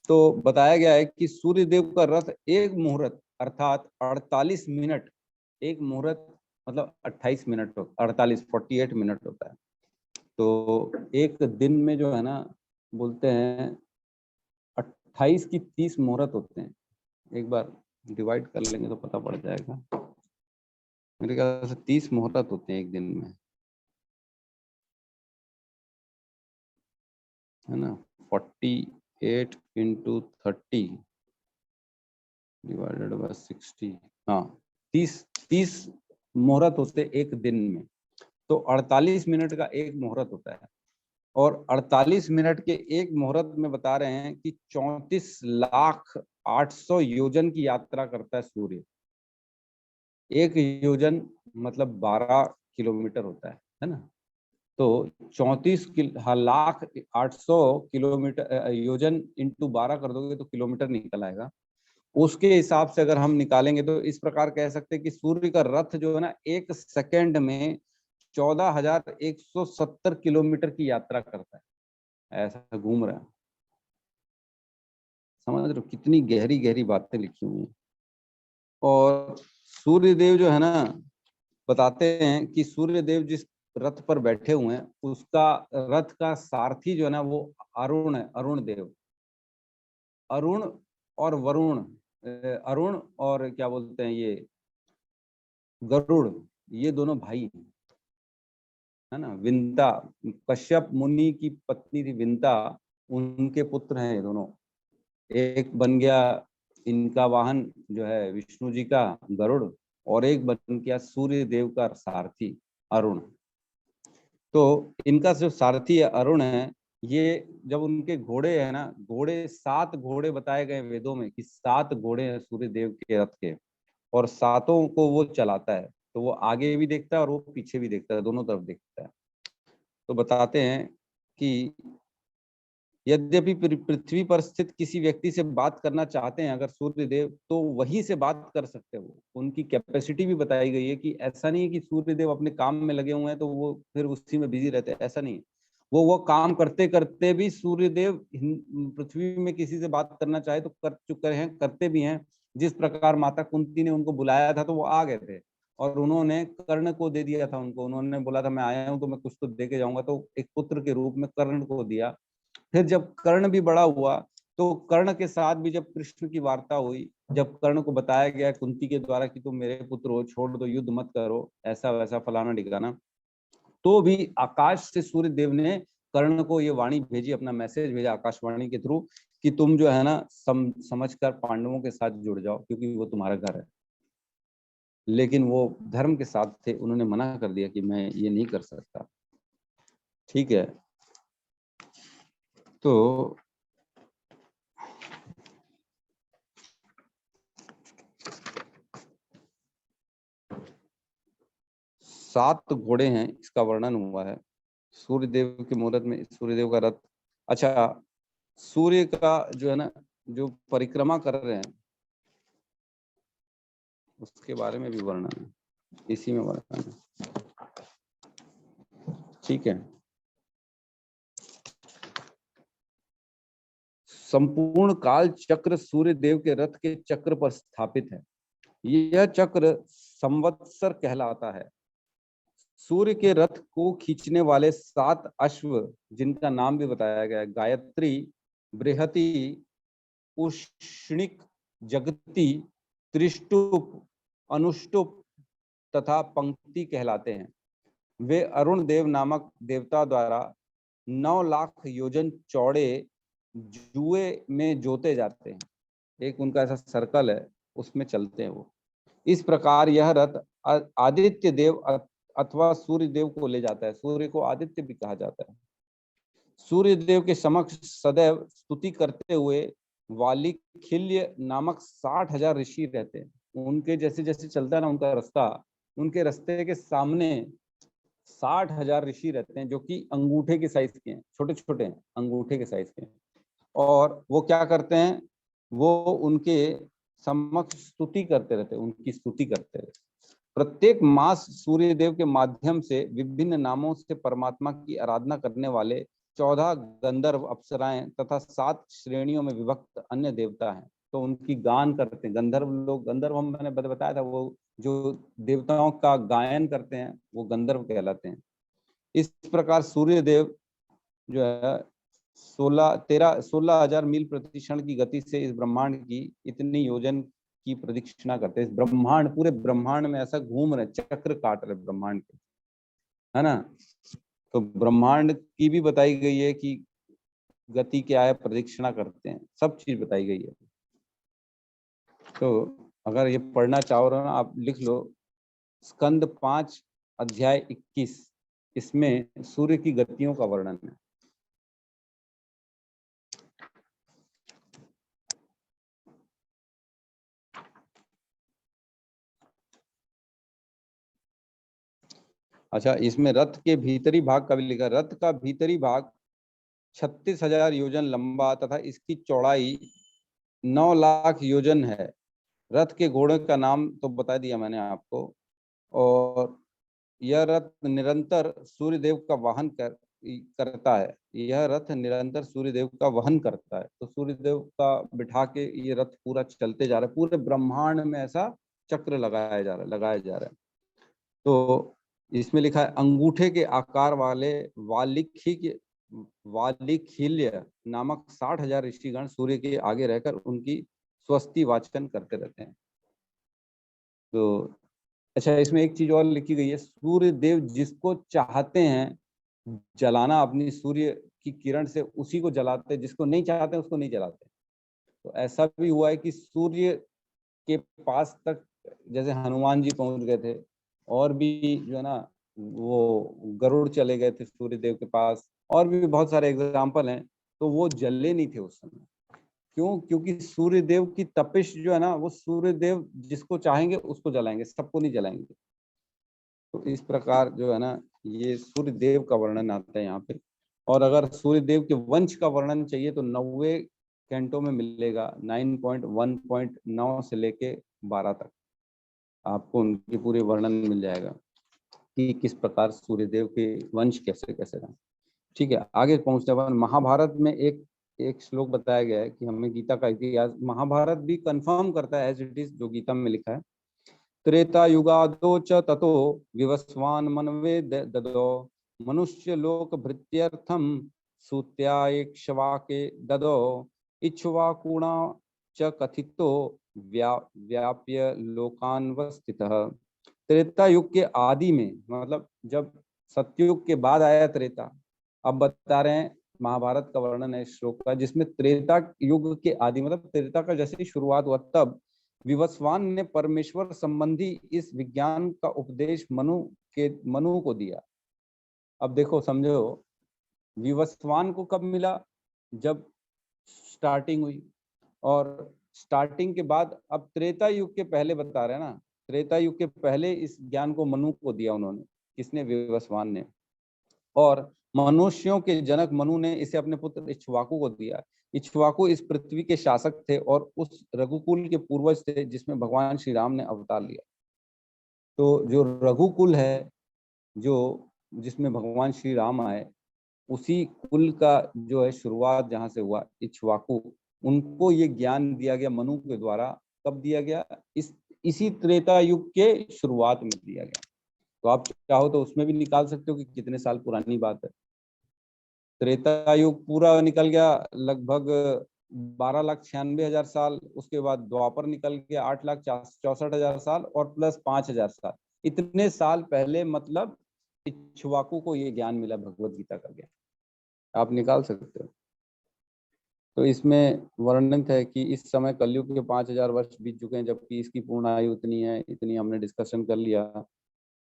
तो बताया गया है कि सूर्य देव का रथ एक मुहूर्त अर्थात 48 मिनट, एक मुहूर्त मतलब 28 मिनट, 48 मिनट होता है। तो एक दिन में जो है ना, बोलते हैं 28 की 30 मुहूर्त होते हैं। एक बार डिवाइड कर लेंगे तो पता पड़ जाएगा। मेरे ख्याल से 30 मुहूर्त होते हैं एक दिन में, है ना। 48 इंटू 30 डिवाइडेड बाय 60, हाँ 30 मुहूर्त होते एक दिन में। तो 48 मिनट का एक मुहूर्त होता है। और 48 मिनट के एक मुहूर्त में बता रहे हैं कि 34,08,000 योजन की यात्रा करता है सूर्य। एक योजन मतलब 12 किलोमीटर होता है ना। तो 34,08,000 किलोमीटर योजन इंटू 12 कर दोगे तो किलोमीटर निकल आएगा। उसके हिसाब से अगर हम निकालेंगे तो इस प्रकार कह सकते हैं कि सूर्य का रथ जो है ना, एक सेकंड में 14,170 किलोमीटर की यात्रा करता है, ऐसा घूम रहा है। समझ रहे हो कितनी गहरी गहरी बातें लिखी हुई हैं। और सूर्य देव जो है ना, बताते हैं कि सूर्य देव जिस रथ पर बैठे हुए हैं उसका रथ का सारथी जो है ना, वो अरुण है, अरुण देव। अरुण और वरुण, अरुण और क्या बोलते हैं ये गरुड़, ये दोनों भाई हैं, है ना। विंता, कश्यप मुनि की पत्नी थी विंता, उनके पुत्र हैं ये दोनों। एक बन गया इनका वाहन जो है विष्णु जी का गरुड़, और एक बन गया सूर्य देव का सारथी अरुण। तो इनका जो सारथी है अरुण है, ये जब उनके घोड़े है ना, घोड़े 7 घोड़े बताए गए वेदों में कि 7 घोड़े हैं सूर्य देव के रथ के, और सातों को वो चलाता है। तो वो आगे भी देखता है और वो पीछे भी देखता है, दोनों तरफ देखता है। तो बताते हैं कि यद्यपि पृथ्वी पर स्थित किसी व्यक्ति से बात करना चाहते हैं अगर सूर्य देव, तो वही से बात कर सकते हो। उनकी कैपेसिटी भी बताई गई है कि ऐसा नहीं है कि सूर्य देव अपने काम में लगे हुए हैं तो वो फिर उसी में बिजी रहते हैं, ऐसा नहीं है। वो काम करते करते भी सूर्य देव पृथ्वी में किसी से बात करना चाहे तो कर चुके हैं, करते भी हैं। जिस प्रकार माता कुंती ने उनको बुलाया था तो वो आ गए थे, और उन्होंने कर्ण को दे दिया था उनको। उन्होंने बोला था मैं आया हूँ तो मैं कुछ तो दे के जाऊंगा, तो एक पुत्र के रूप में कर्ण को दिया। फिर जब कर्ण भी बड़ा हुआ तो कर्ण के साथ भी जब कृष्ण की वार्ता हुई, जब कर्ण को बताया गया कुंती के द्वारा कि तुम मेरे पुत्र हो, छोड़ दो, युद्ध मत करो, ऐसा वैसा फलाना ढिकाना, तो भी आकाश से सूर्य देव ने कर्ण को ये वाणी भेजी, अपना मैसेज भेजा आकाशवाणी के थ्रू कि तुम जो है ना समझकर पांडवों के साथ जुड़ जाओ क्योंकि वो तुम्हारा घर है। लेकिन वो धर्म के साथ थे, उन्होंने मना कर दिया कि मैं ये नहीं कर सकता। ठीक है। तो 7 घोड़े हैं, इसका वर्णन हुआ है सूर्यदेव के मुहूर्त में। सूर्यदेव का रथ, अच्छा सूर्य का जो है ना, जो परिक्रमा कर रहे हैं, उसके बारे में भी वर्णन है, इसी में वर्णन है। ठीक है, संपूर्ण काल चक्र सूर्य देव के रथ के चक्र पर स्थापित है। यह चक्र संवत्सर कहलाता है। सूर्य के रथ को खींचने वाले 7 अश्व, जिनका नाम भी बताया गया है, गायत्री, बृहति, उष्णिक, जगती, त्रिष्टुप, अनुष्टुप तथा पंक्ति कहलाते हैं। वे अरुण देव नामक देवता द्वारा 9 लाख योजन चौड़े जुए में जोते जाते हैं। एक उनका ऐसा सर्कल है, उसमें चलते हैं वो। इस प्रकार यह रथ आदित्य देव अथवा सूर्य देव को ले जाता है। सूर्य को आदित्य भी कहा जाता है। सूर्य देव के समक्ष सदैव स्तुति करते हुए वालिखिल्य नामक 60,000 ऋषि रहते हैं। उनके जैसे जैसे चलता है ना उनका रास्ता, उनके रास्ते के सामने 60,000 ऋषि रहते हैं, जो कि अंगूठे के साइज के हैं, छोटे छोटे हैं, अंगूठे के साइज के हैं। और वो क्या करते हैं, वो उनके समक्ष स्तुति करते रहते हैं, उनकी स्तुति करते रहते हैं। प्रत्येक मास सूर्य देव के माध्यम से विभिन्न नामों से परमात्मा की आराधना करने वाले 14 गंधर्व अप्सराएं तथा 7 श्रेणियों में विभक्त अन्य देवता हैं। तो उनकी गान करते हैं गंधर्व लोग। गंधर्व हम मैंने बताया था, वो जो देवताओं का गायन करते हैं वो गंधर्व कहलाते हैं। इस प्रकार सूर्य देव जो है 16,000 मील प्रति क्षण की गति से इस ब्रह्मांड की इतनी योजन की प्रदक्षिणा करते हैं। इस ब्रह्मांड, पूरे ब्रह्मांड में ऐसा घूम रहे, चक्र काट रहे ब्रह्मांड के, है ना। तो ब्रह्मांड की भी बताई गई है कि गति क्या है, प्रदक्षिणा करते हैं, सब चीज बताई गई है। तो अगर ये पढ़ना चाहो ना आप लिख लो, स्कंद 5 अध्याय 21, इसमें सूर्य की गतियों का वर्णन है। अच्छा, इसमें रथ के भीतरी भाग का भी लिखा। रथ का भीतरी भाग 36,000 योजन लंबा तथा इसकी चौड़ाई 9 लाख योजन है। रथ के घोड़े का नाम तो बता दिया मैंने आपको। और यह रथ निरंतर सूर्यदेव का वाहन करता है। यह रथ निरंतर सूर्यदेव का वहन करता है। तो सूर्यदेव का बिठा के ये रथ पूरा चलते जा रहा है। पूरे ब्रह्मांड में ऐसा चक्र लगाया जा रहा है। तो इसमें लिखा है, अंगूठे के आकार वाले वालिखिल्य नामक 60,000 ऋषिगण सूर्य के आगे रहकर उनकी स्वस्ति वाचन करते रहते हैं। तो अच्छा, इसमें एक चीज और लिखी गई है, सूर्य देव जिसको चाहते हैं जलाना अपनी सूर्य की किरण से, उसी को जलाते हैं, जिसको नहीं चाहते उसको नहीं जलाते। तो ऐसा भी हुआ है कि सूर्य के पास तक जैसे हनुमान जी पहुंच गए थे, और भी जो है ना वो गरुड़ चले गए थे सूर्य देव के पास, और भी बहुत सारे एग्जाम्पल हैं। तो वो जले नहीं थे उस समय। क्यों? क्योंकि सूर्य देव की तपिश जो है ना, वो सूर्य देव जिसको चाहेंगे उसको जलाएंगे, सबको नहीं जलाएंगे। तो इस प्रकार जो है ना, ये सूर्य देव का वर्णन आता है यहाँ पे। और अगर सूर्य देव के वंश का वर्णन चाहिए तो 90 कैंटों में मिलेगा। 9.1.9 से लेके 12 तक आपको उनके पूरे वर्णन मिल जाएगा कि किस प्रकार सूर्यदेव के वंश कैसे कैसे रहे। ठीक है, आगे पहुंचते हैं। महाभारत में एक श्लोक बताया गया है कि हमें गीता का इतिहास, महाभारत भी कंफर्म करता है एज इट इज जो गीता में लिखा है। त्रेता युगादो च ततो विवस्वान मनवे ददो मनुष्य लोक भृत्यर्थम सूत्यायक्षवाके ददो इक्ष्वाकुणा च कथितो व्याप्य लोकान्वस्थितः। त्रेता युग के आदि में, मतलब जब सतयुग के बाद आया त्रेता, अब बता रहे हैं महाभारत का वर्णन है इस श्लोक का, जिसमें त्रेता युग के आदि मतलब त्रेता का जैसे ही शुरुआत हुआ, तब विवस्वान ने परमेश्वर संबंधी इस विज्ञान का उपदेश मनु को दिया। अब देखो समझो, विवस्वान को कब मिला? जब स्टार्टिंग हुई। और स्टार्टिंग के बाद अब त्रेता युग के पहले बता रहे हैं ना, त्रेता युग के पहले इस ज्ञान को मनु को दिया उन्होंने। किसने? विवस्वान ने। और मनुष्यों के जनक मनु ने इसे अपने पुत्र इक्ष्वाकु को दिया। इक्ष्वाकु इस पृथ्वी के शासक थे और उस रघुकुल के पूर्वज थे जिसमें भगवान श्री राम ने अवतार लिया। तो जो रघुकुल है, जो जिसमें भगवान श्री राम आए, उसी कुल का जो है शुरुआत जहां से हुआ इक्ष्वाकु, उनको ये ज्ञान दिया गया मनु के द्वारा। कब दिया गया? इसी त्रेता युग के शुरुआत में दिया गया। तो आप चाहो तो उसमें भी निकाल सकते हो कि कितने साल पुरानी बात है। त्रेता युग पूरा निकल गया लगभग 12,96,000 साल। उसके बाद द्वापर निकल गया 8,64,000 साल और प्लस 5,000 साल। इतने साल पहले मतलब इक्ष्वाकु को ये ज्ञान मिला भगवत गीता का ज्ञान। आप निकाल सकते हो। तो इसमें वर्णित है कि इस समय कलयुग के 5,000 वर्ष बीत चुके हैं, जबकि इसकी पूर्ण आयु इतनी है। इतनी हमने डिस्कशन कर लिया।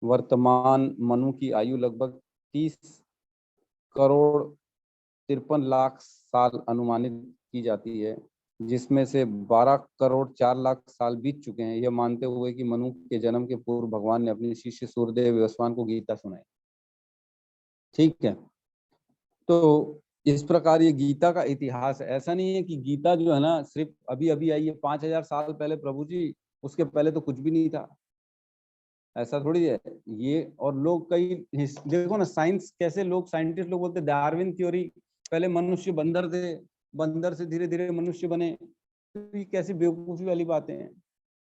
वर्तमान मनु की आयु लगभग 30,53,00,000 साल अनुमानित की जाती है, जिसमें से 12,04,00,000 साल बीत चुके हैं, यह मानते हुए कि मनु के जन्म के पूर्व भगवान ने अपने शिष्य सूर्यदेव विवस्वान को गीता सुनाई। ठीक है, तो इस प्रकार ये गीता का इतिहास है। ऐसा नहीं है कि गीता जो है ना सिर्फ अभी अभी आई है 5,000 साल पहले प्रभु जी, उसके पहले तो कुछ भी नहीं था। ऐसा थोड़ी है ये। और लोग कई देखो ना, साइंस कैसे, लोग साइंटिस्ट लोग बोलते डार्विन थ्योरी, पहले मनुष्य बंदर थे, बंदर से धीरे धीरे मनुष्य बने। तो ये कैसी बेवकूफी वाली बातें हैं।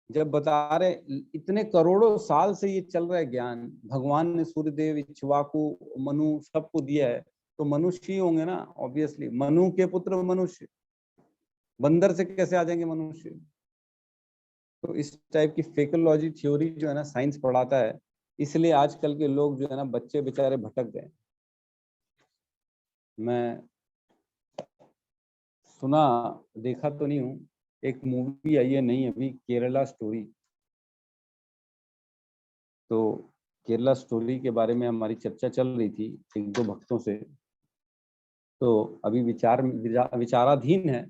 जब बता रहे इतने करोड़ों साल से ये चल रहा है ज्ञान, भगवान ने सूर्यदेव, इक्ष्वाकु, मनु सबको दिया है, तो मनुष्य ही होंगे ना ऑब्वियसली। मनु के पुत्र मनुष्य, बंदर से कैसे आ जाएंगे मनुष्य? तो इस टाइप की फेकोलॉजी थ्योरी जो है ना साइंस पढ़ाता है, इसलिए आजकल के लोग जो है ना बच्चे बेचारे भटक गए। मैं सुना देखा तो नहीं हूँ, एक मूवी आई है नई अभी, केरला स्टोरी। तो केरला स्टोरी के बारे में हमारी चर्चा चल रही थी एक दो भक्तों से। तो अभी विचाराधीन है,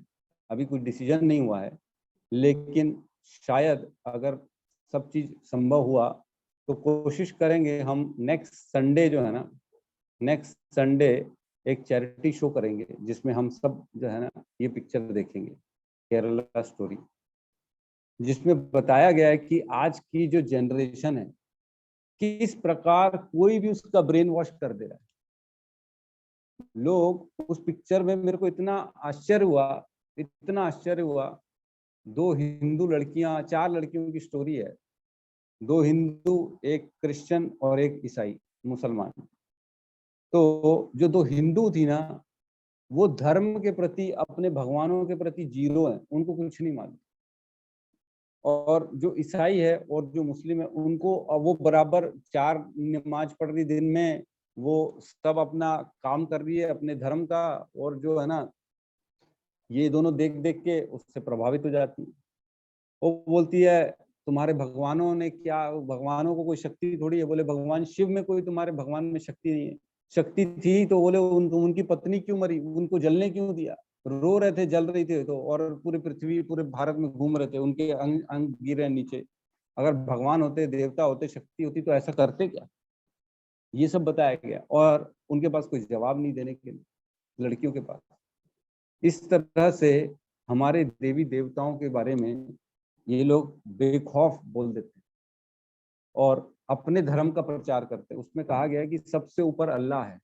अभी कुछ डिसीजन नहीं हुआ है, लेकिन शायद अगर सब चीज संभव हुआ तो कोशिश करेंगे हम नेक्स्ट संडे जो है ना, नेक्स्ट संडे एक चैरिटी शो करेंगे जिसमें हम सब जो है ना ये पिक्चर देखेंगे, केरला स्टोरी, जिसमें बताया गया है कि आज की जो जनरेशन है किस प्रकार कोई भी उसका ब्रेन वॉश कर दे रहा है। लोग उस पिक्चर में, मेरे को इतना आश्चर्य हुआ, इतना आश्चर्य हुआ। दो हिंदू लड़कियां, चार लड़कियों की स्टोरी है, दो हिंदू, एक क्रिश्चियन और एक ईसाई मुसलमान। तो जो दो हिंदू थी ना, वो धर्म के प्रति, अपने भगवानों के प्रति जीरो है, उनको कुछ नहीं मालूम। और जो ईसाई है और जो मुस्लिम है, उनको वो बराबर 4 नमाज पढ़ रही दिन में, वो सब अपना काम कर रही है अपने धर्म का, और जो है ना ये दोनों देख देख के उससे प्रभावित हो जाती है। वो बोलती है तुम्हारे भगवानों ने क्या, भगवानों को कोई शक्ति थोड़ी है। बोले भगवान शिव में कोई तुम्हारे भगवान में शक्ति नहीं है। शक्ति थी तो बोले उनकी पत्नी क्यों मरी, उनको जलने क्यों दिया? रो रहे थे, जल रही थे तो, और पूरी पृथ्वी पूरे भारत में घूम रहे थे, उनके अंग अंग गिर रहे नीचे। अगर भगवान होते, देवता होते, शक्ति होती तो ऐसा करते क्या? ये सब बताया गया, और उनके पास कोई जवाब नहीं देने के लिए, लड़कियों के पास। इस तरह से हमारे देवी देवताओं के बारे में ये लोग बेखौफ बोल देते हैं और अपने धर्म का प्रचार करते हैं। उसमें कहा गया है कि सबसे ऊपर अल्लाह है।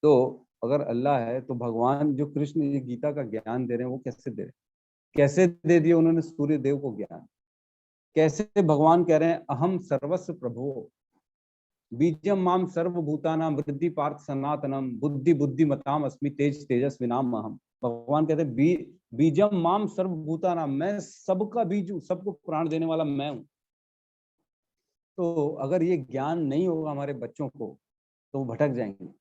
तो अगर अल्लाह है तो भगवान जो कृष्ण ये गीता का ज्ञान दे रहे हैं वो कैसे दे रहे हैं? कैसे दे दिए उन्होंने सूर्य देव को ज्ञान? कैसे भगवान कह रहे हैं अहम सर्वस्व प्रभु बीजम माम सर्वभूतानाम वृद्धि पार्थ सनातनम बुद्धि बुद्धिमताम अस्मि तेज तेजस्विनाम अहम। भगवान कहते हैं बीजम माम सर्वभूतानाम, मैं सबका बीज हूँ, सबको प्राण देने वाला मैं हूँ। तो अगर ये ज्ञान नहीं होगा हमारे बच्चों को तो वो भटक जाएंगे।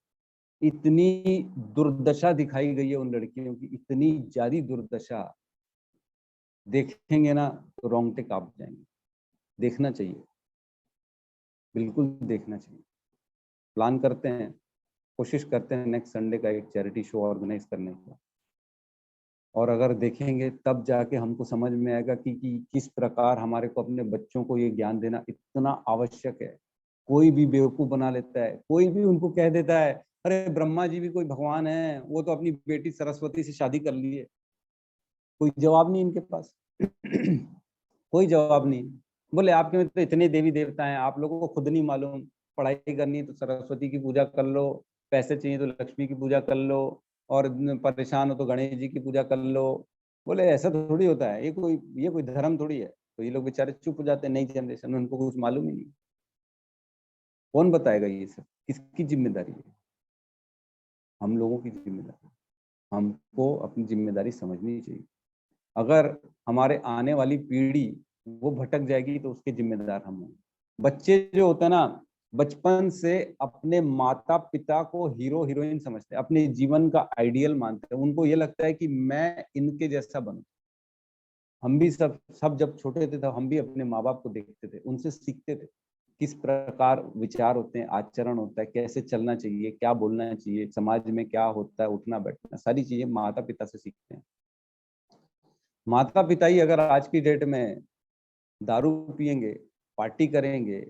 इतनी दुर्दशा दिखाई गई है उन लड़कियों की, इतनी ज्यादा दुर्दशा, देखेंगे ना तो रोंगटे कांप जाएंगे। देखना चाहिए, बिल्कुल देखना चाहिए। प्लान करते हैं, कोशिश करते हैं नेक्स्ट संडे का एक चैरिटी शो ऑर्गेनाइज करने का। और अगर देखेंगे तब जाके हमको समझ में आएगा कि किस प्रकार हमारे को अपने बच्चों को ये ज्ञान देना इतना आवश्यक है। कोई भी बेवकूफ बना लेता है, कोई भी उनको कह देता है अरे ब्रह्मा जी भी कोई भगवान है, वो तो अपनी बेटी सरस्वती से शादी कर ली है। कोई जवाब नहीं इनके पास। कोई जवाब नहीं। बोले आपके में तो इतने देवी देवता हैं, आप लोगों को खुद नहीं मालूम, पढ़ाई करनी है तो सरस्वती की पूजा कर लो, पैसे चाहिए तो लक्ष्मी की पूजा कर लो, और परेशान हो तो गणेश जी की पूजा कर लो। बोले ऐसा थोड़ी होता है, ये कोई धर्म थोड़ी है। तो ये लोग बेचारे चुप हो जाते हैं, नई जनरेशन में, उनको कुछ मालूम ही नहीं। कौन बताएगा ये सब, किसकी जिम्मेदारी है? हम लोगों की जिम्मेदारी। हमको अपनी जिम्मेदारी समझनी चाहिए। अगर हमारे आने वाली पीढ़ी वो भटक जाएगी तो उसके जिम्मेदार हम होंगे। बच्चे जो होते हैं ना, बचपन से अपने माता पिता को हीरो हीरोइन समझते हैं, अपने जीवन का आइडियल मानते हैं। उनको ये लगता है कि मैं इनके जैसा बनूं। हम भी सब जब छोटे थे तब हम भी अपने माँ बाप को देखते थे, उनसे सीखते थे किस प्रकार विचार होते हैं, आचरण होता है, कैसे चलना चाहिए, क्या बोलना चाहिए, समाज में क्या होता है, उठना बैठना, सारी चीजें माता पिता से सीखते हैं। माता पिता ही अगर आज की डेट में दारू पिएंगे, पार्टी करेंगे,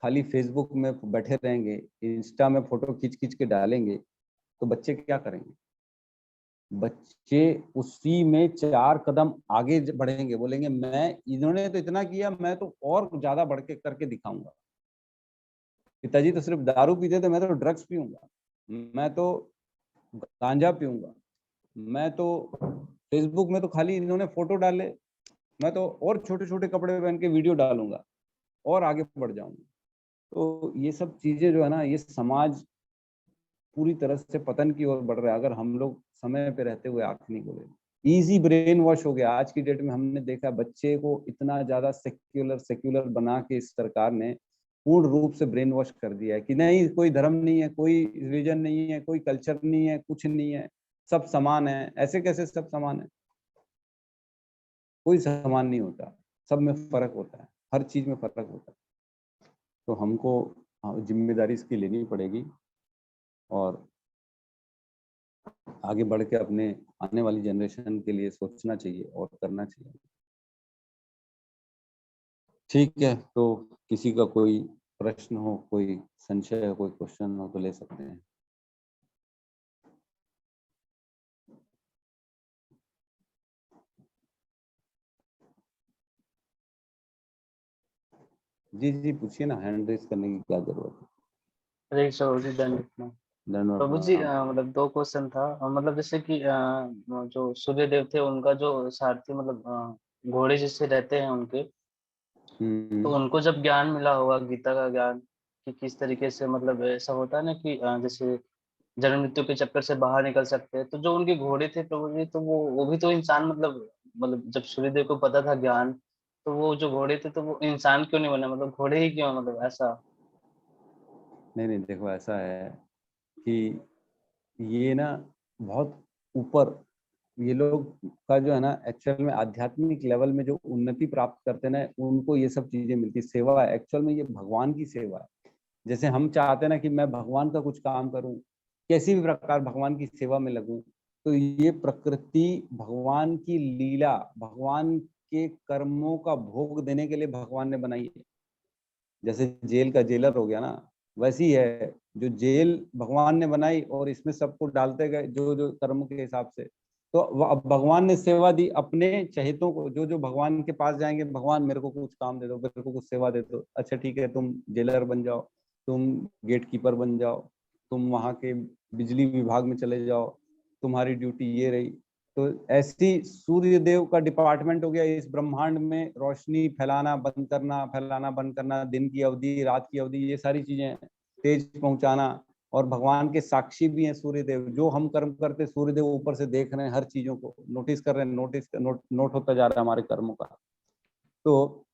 खाली फेसबुक में बैठे रहेंगे, इंस्टा में फोटो खींच खींच के डालेंगे, तो बच्चे क्या करेंगे? बच्चे उसी में 4 कदम आगे बढ़ेंगे, बोलेंगे मैं, इन्होंने तो इतना किया, मैं तो और ज्यादा बढ़ के करके दिखाऊंगा। पिताजी तो सिर्फ दारू पीते थे, मैं तो ड्रग्स पीऊंगा, मैं तो गांजा पीऊंगा, मैं तो फेसबुक में तो खाली इन्होंने फोटो डाले, मैं तो और छोटे छोटे कपड़े पहन के वीडियो डालूंगा और आगे बढ़ जाऊंगा। तो ये सब चीजें जो है ना, ये समाज पूरी तरह से पतन की ओर बढ़ रहा है, अगर हम लोग समय पे रहते हुए आंख नहीं खोले। इजी ब्रेन वॉश हो गया आज की डेट में। हमने देखा बच्चे को इतना ज्यादा सेक्युलर सेक्युलर बना के इस सरकार ने पूर्ण रूप से ब्रेन वॉश कर दिया है कि नहीं, कोई धर्म नहीं है, कोई रिलीजन नहीं है, कोई कल्चर नहीं है, कुछ नहीं है, सब समान है। ऐसे कैसे सब समान है? कोई समान नहीं होता, सब में फर्क होता है, हर चीज में फर्क होता है। तो हमको जिम्मेदारी इसकी लेनी पड़ेगी और आगे बढ़ के अपने आने वाली जनरेशन के लिए सोचना चाहिए और करना चाहिए। ठीक है, तो किसी का कोई प्रश्न हो, कोई संशय हो, कोई क्वेश्चन हो तो ले सकते हैं। जी जी पूछिए ना, हैंड रेज करने की क्या जरूरत है। हरे प्रभु जी, दंड धन्यवाद प्रभु जी। प्रणाम। मतलब 2 क्वेश्चन था। मतलब जैसे कि जो सूर्य देव थे उनका जो सारथी, मतलब घोड़े जिससे रहते हैं उनके, तो उनको जब ज्ञान मिला होगा गीता का ज्ञान, कि किस तरीके से, मतलब ऐसा होता है ना कि जैसे जन्म मृत्यु के चक्कर से बाहर निकल सकते हैं, तो जो उनके घोड़े थे प्रभु जी, तो वो भी तो इंसान, मतलब जब सूर्यदेव को पता था ज्ञान, तो वो जो घोड़े थे तो वो इंसान क्यों नहीं बने, मतलब घोड़े ही क्यों, मतलब ऐसा? नहीं नहीं, देखो ऐसा है कि ये ना बहुत ऊपर, ये लोग का जो है ना, एक्चुअल में आध्यात्मिक लेवल में जो उन्नति प्राप्त करते हैं ना, उनको ये सब चीजें मिलती। सेवा है एक्चुअल में, ये भगवान की सेवा है। जैसे हम चाहते हैं ना कि मैं भगवान का कुछ काम करूं, कैसी भी प्रकार भगवान की सेवा में लगूं, तो ये प्रकृति भगवान की लीला, भगवान के कर्मों का भोग देने के लिए भगवान ने बनाई है। जैसे जेल का जेलर हो गया ना, वैसी है जो जेल भगवान ने बनाई और इसमें सबको डालते गए जो जो कर्म के हिसाब से। तो अब भगवान ने सेवा दी अपने चहेतों को, जो जो भगवान के पास जाएंगे, भगवान मेरे को कुछ काम दे दो, मेरे को कुछ सेवा दे दो, अच्छा ठीक है तुम जेलर बन जाओ, तुम गेट कीपर बन जाओ, तुम वहां के बिजली विभाग में चले जाओ, तुम्हारी ड्यूटी ये रही। तो ऐसी सूर्य देव का डिपार्टमेंट हो गया इस ब्रह्मांड में, रोशनी फैलाना बंद करना, दिन की अवधि, रात की अवधि, ये सारी चीजें, तेज पहुंचाना। और भगवान के साक्षी भी हैं सूर्य देव, जो हम कर्म करते सूर्य देव ऊपर से देख रहे हैं, हर चीजों को नोटिस कर रहे हैं, नोट होता जा रहा है हमारे कर्मों का। तो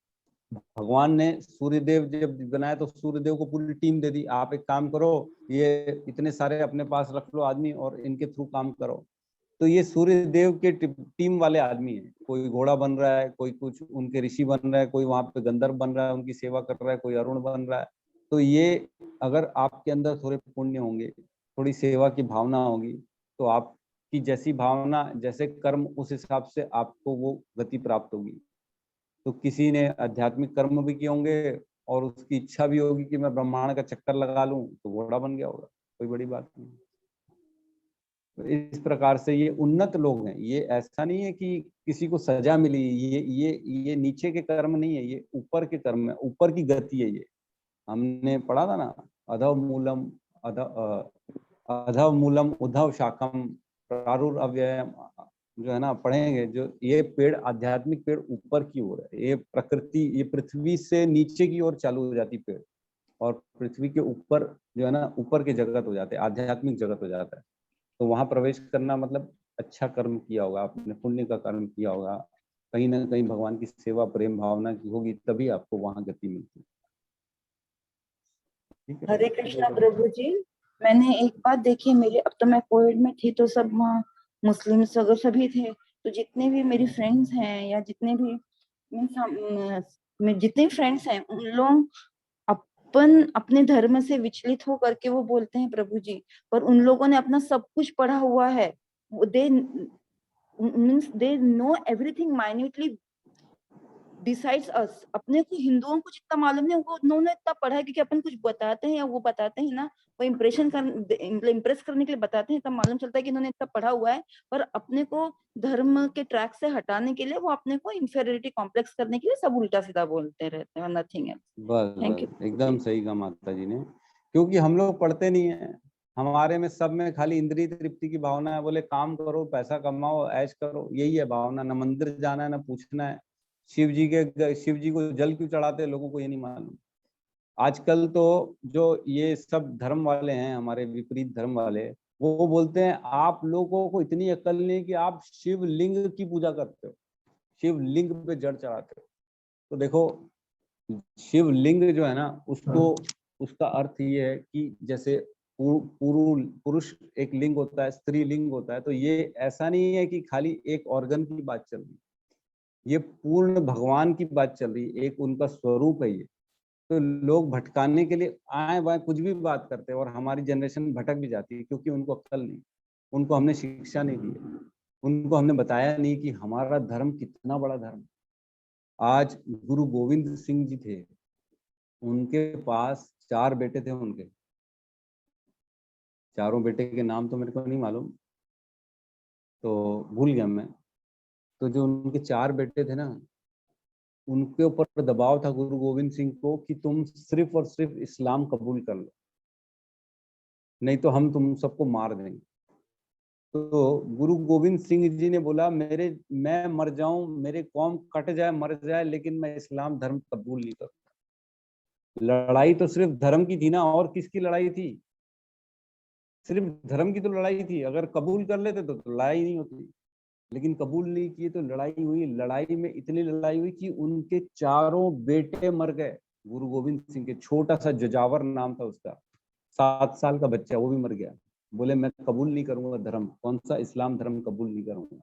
भगवान ने सूर्यदेव जब बनाया तो सूर्यदेव को पूरी टीम दे दी, आप एक काम करो, ये इतने सारे अपने पास रख लो आदमी और इनके थ्रू काम करो। तो ये सूर्य देव के टीम वाले आदमी हैं, कोई घोड़ा बन रहा है, कोई कुछ उनके ऋषि बन रहा है, कोई वहां पे गंधर्व बन रहा है उनकी सेवा कर रहा है, कोई अरुण बन रहा है। तो ये अगर आपके अंदर थोड़े पुण्य होंगे, थोड़ी सेवा की भावना होगी, तो आपकी जैसी भावना, जैसे कर्म, उस हिसाब से आपको वो गति प्राप्त होगी। तो किसी ने आध्यात्मिक कर्म भी किए होंगे, और उसकी इच्छा भी होगी कि मैं ब्रह्मांड का चक्कर लगा लूं, तो घोड़ा बन गया होगा, कोई बड़ी बात नहीं। तो इस प्रकार से ये उन्नत लोग हैं। ये ऐसा नहीं है कि किसी को सजा मिली, ये नीचे के कर्म नहीं है, ये ऊपर के कर्म है, ऊपर की गति है। ये हमने पढ़ा था ना, अधव मूलम उद्धव शाखम प्रारुरव्ययम, जो है ना पढ़ेंगे, जो ये पेड़ आध्यात्मिक पेड़ ऊपर की ओर है। ये प्रकृति, ये पृथ्वी से नीचे की ओर चालू हो जाती पेड़, और पृथ्वी के ऊपर जो है ना ऊपर के जगत हो जाते हैं, आध्यात्मिक जगत हो जाता है। तो वहां प्रवेश करना मतलब अच्छा कर्म किया होगा आपने, पुण्य का कर्म किया होगा, कहीं ना कहीं भगवान की सेवा प्रेम भावना की होगी, तभी आपको वहां गति मिलती है। ठीक है, हरे कृष्णा प्रभु जी। मैंने एक बात देखी, मेरे अब तो मैं कोविड में थी तो सब वहाँ मुस्लिम वगैरह सभी थे, तो जितने भी मेरी फ्रेंड्स हैं या जितने भी जितने फ्रेंड्स हैं उन लोग अपने धर्म से विचलित हो करके वो बोलते हैं प्रभु जी, पर उन लोगों ने अपना सब कुछ पढ़ा हुआ है। They know everything minutely besides us. अपने को हिंदुओं को जितना मालूम है वो उन्होंने इतना पढ़ा है, क्योंकि अपन कुछ बताते हैं या वो बताते हैं ना, वो इम्प्रेस करने के लिए बताते हैं, तब मालूम चलता है कि इन्होंने इतना पढ़ा हुआ है। पर अपने को धर्म के ट्रैक से हटाने के लिए वो अपने को इंफीरियरिटी कॉम्प्लेक्स करने के लिए सब उल्टा सीधा बोलते रहते हैं, नथिंग एल्स। बस थैंक यू। बस एकदम सही कहा माता जी ने, क्योंकि हम लोग पढ़ते नहीं है। हमारे में सब में खाली इंद्रिय तृप्ति की भावना है, बोले काम करो, पैसा कमाओ, ऐश करो, यही है भावना। ना मंदिर जाना है, ना पूछना है शिव जी को जल क्यों चढ़ाते हैं, लोगों को ये नहीं मालूम। आजकल तो जो ये सब धर्म वाले हैं, हमारे विपरीत धर्म वाले, वो बोलते हैं आप लोगों को इतनी अक्ल नहीं कि आप शिवलिंग की पूजा करते हो, शिवलिंग पे जड़ चढ़ाते हो। तो देखो, शिवलिंग जो है ना, उसको उसका अर्थ ये है कि जैसे पुरुष एक लिंग होता है, स्त्री लिंग होता है, तो ये ऐसा नहीं है कि खाली एक ऑर्गन की बात चल रही, ये पूर्ण भगवान की बात चल रही है, एक उनका स्वरूप है ये। तो लोग भटकाने के लिए आए बाएं कुछ भी बात करते हैं, और हमारी जनरेशन भटक भी जाती है, क्योंकि उनको अक्ल नहीं, उनको हमने शिक्षा नहीं दी है, उनको हमने बताया नहीं कि हमारा धर्म कितना बड़ा धर्म। आज गुरु गोविंद सिंह जी थे, उनके पास 4 बेटे थे उनके, चारों बेटे के नाम तो मेरे को नहीं मालूम, तो भूल गया मैं। तो जो उनके 4 बेटे थे ना, उनके ऊपर दबाव था गुरु गोविंद सिंह को कि तुम सिर्फ और सिर्फ इस्लाम कबूल कर लो, नहीं तो हम तुम सबको मार देंगे। तो गुरु गोविंद सिंह जी ने बोला, मैं मर जाऊं, मेरे कौम कट जाए, मर जाए, लेकिन मैं इस्लाम धर्म कबूल नहीं करूंगा। लड़ाई तो सिर्फ धर्म की थी ना, और किसकी लड़ाई थी? सिर्फ धर्म की तो लड़ाई थी। अगर कबूल कर लेते तो लड़ाई नहीं होती, लेकिन कबूल नहीं किए तो लड़ाई हुई। लड़ाई में इतनी लड़ाई हुई कि उनके 4 बेटे मर गए। गुरु गोविंद सिंह के छोटा सा जजावर नाम था उसका, 7 साल का बच्चा, वो भी मर गया। बोले मैं कबूल नहीं करूंगा धर्म, कौन सा इस्लाम धर्म कबूल नहीं करूंगा।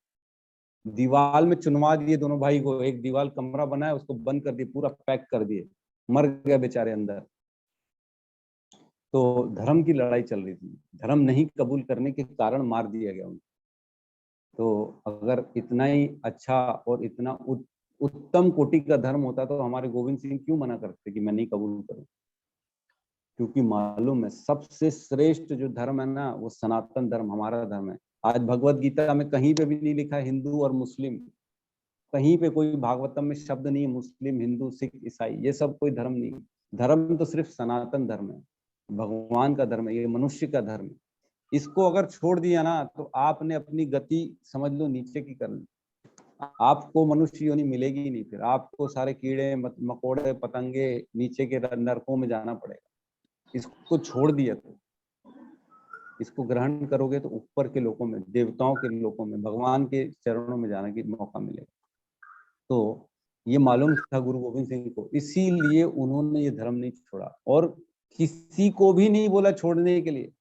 दीवार में चुनवा दिए दोनों भाई को, एक दीवार कमरा बनाया, उसको बंद कर दिए, पूरा पैक कर दिए, मर गए बेचारे अंदर। तो धर्म की लड़ाई चल रही थी, धर्म नहीं कबूल करने के कारण मार दिया गया उनको। तो अगर इतना ही अच्छा और इतना उत्तम कोटि का धर्म होता तो हमारे गोविंद सिंह क्यों मना करते कि मैं नहीं कबूल करूं? क्योंकि मालूम है सबसे श्रेष्ठ जो धर्म है ना, वो सनातन धर्म, हमारा धर्म है। आज भगवत गीता में कहीं पे भी नहीं लिखा हिंदू और मुस्लिम, कहीं पे कोई भागवतम में शब्द नहीं है मुस्लिम, हिंदू, सिख, ईसाई, ये सब कोई धर्म नहीं। धर्म तो सिर्फ सनातन धर्म है, भगवान का धर्म है, ये मनुष्य का धर्म है। इसको अगर छोड़ दिया ना तो आपने अपनी गति समझ लो नीचे की कर ली, आपको मनुष्य योनि मिलेगी ही नहीं। फिर आपको सारे कीड़े मकोड़े पतंगे नीचे के नरकों में जाना पड़ेगा। इसको छोड़ दिया तो, इसको ग्रहण करोगे तो ऊपर के लोकों में, देवताओं के लोकों में, भगवान के चरणों में जाने की मौका मिलेगा। तो ये मालूम था गुरु गोविंद सिंह को, इसीलिए उन्होंने ये धर्म नहीं छोड़ा, और किसी को भी नहीं बोला छोड़ने के लिए।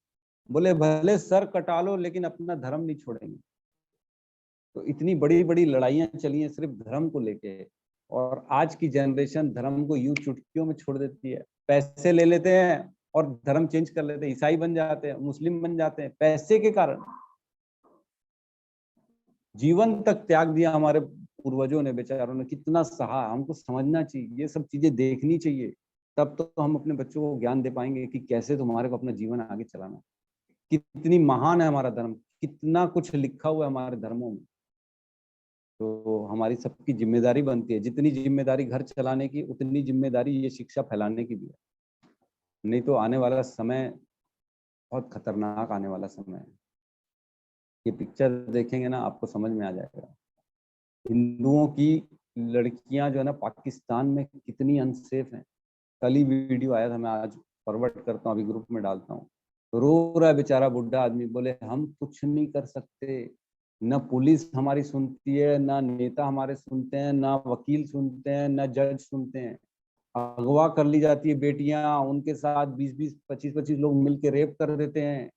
बोले भले सर कटा लो लेकिन अपना धर्म नहीं छोड़ेंगे। तो इतनी बड़ी बड़ी लड़ाइयां चली हैं सिर्फ धर्म को लेके, और आज की जनरेशन धर्म को यूं चुटकियों में छोड़ देती है। पैसे ले लेते हैं और धर्म चेंज कर लेते हैं, ईसाई बन जाते हैं, मुस्लिम बन जाते हैं, पैसे के कारण। जीवन तक त्याग दिया हमारे पूर्वजों ने, बेचारों ने कितना सहा, हमको समझना चाहिए, ये सब चीजें देखनी चाहिए, तब तो हम अपने बच्चों को ज्ञान दे पाएंगे कि कैसे तुम्हारे को अपना जीवन आगे चलाना है। कितनी महान है हमारा धर्म, कितना कुछ लिखा हुआ है हमारे धर्मों में। तो हमारी सबकी जिम्मेदारी बनती है, जितनी जिम्मेदारी घर चलाने की उतनी जिम्मेदारी ये शिक्षा फैलाने की भी है। नहीं तो आने वाला समय बहुत खतरनाक आने वाला समय है। ये पिक्चर देखेंगे ना आपको समझ में आ जाएगा। हिंदुओं की लड़कियां जो है ना पाकिस्तान में कितनी अनसेफ हैं। कल ही वीडियो आया था, मैं आज फॉरवर्ड करता हूँ, अभी ग्रुप में डालता हूँ। रो रहा है बेचारा बुढ़ा आदमी, बोले हम कुछ नहीं कर सकते, न पुलिस हमारी सुनती है, ना नेता हमारे सुनते हैं, ना वकील सुनते हैं, ना जज सुनते हैं। अगवा कर ली जाती है बेटियां, उनके साथ 20-20, 25-25 लोग मिलके रेप कर देते हैं।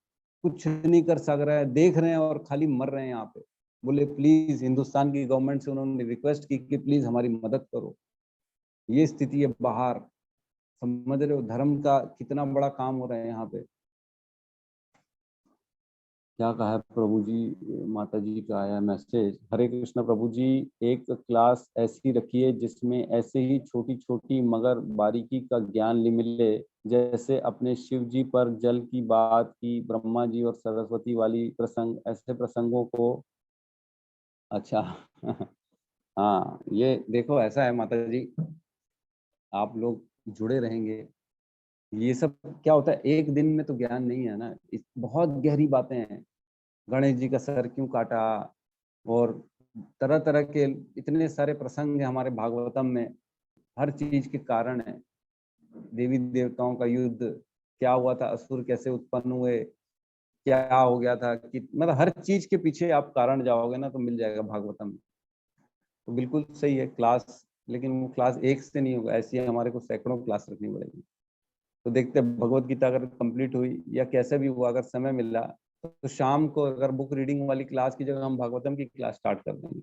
कुछ नहीं कर सक रहे हैं, देख रहे हैं और खाली मर रहे हैं यहाँ पे। बोले प्लीज, हिंदुस्तान की गवर्नमेंट से उन्होंने रिक्वेस्ट की कि प्लीज हमारी मदद करो। ये स्थिति है बाहर, समझ रहे हो धर्म का कितना बड़ा काम हो रहा है यहाँ पे। क्या कहा है प्रभु जी, माता जी का आया मैसेज। हरे कृष्ण प्रभु जी, एक क्लास ऐसी रखिए जिसमें ऐसे ही छोटी छोटी मगर बारीकी का ज्ञान मिले, जैसे अपने शिव जी पर जल की बात की, ब्रह्मा जी और सरस्वती वाली प्रसंग, ऐसे प्रसंगों को। अच्छा हाँ, ये देखो ऐसा है माता जी, आप लोग जुड़े रहेंगे। ये सब क्या होता है, एक दिन में तो ज्ञान नहीं है ना, बहुत गहरी बातें हैं। गणेश जी का सर क्यों काटा, और तरह तरह के इतने सारे प्रसंग हैं हमारे भागवतम में, हर चीज के कारण है। देवी देवताओं का युद्ध क्या हुआ था, असुर कैसे उत्पन्न हुए, क्या हो गया था, कि मतलब हर चीज के पीछे आप कारण जाओगे ना तो मिल जाएगा भागवतम में। तो बिल्कुल सही है क्लास, लेकिन वो क्लास एक से नहीं होगा, ऐसी हमारे को सैकड़ों क्लास रखनी पड़ेगी। तो देखते हैं भगवत गीता अगर कंप्लीट हुई या कैसे भी हुआ, अगर समय मिला तो शाम को अगर बुक रीडिंग वाली क्लास की जगह हम भागवतम की क्लास स्टार्ट कर देंगे।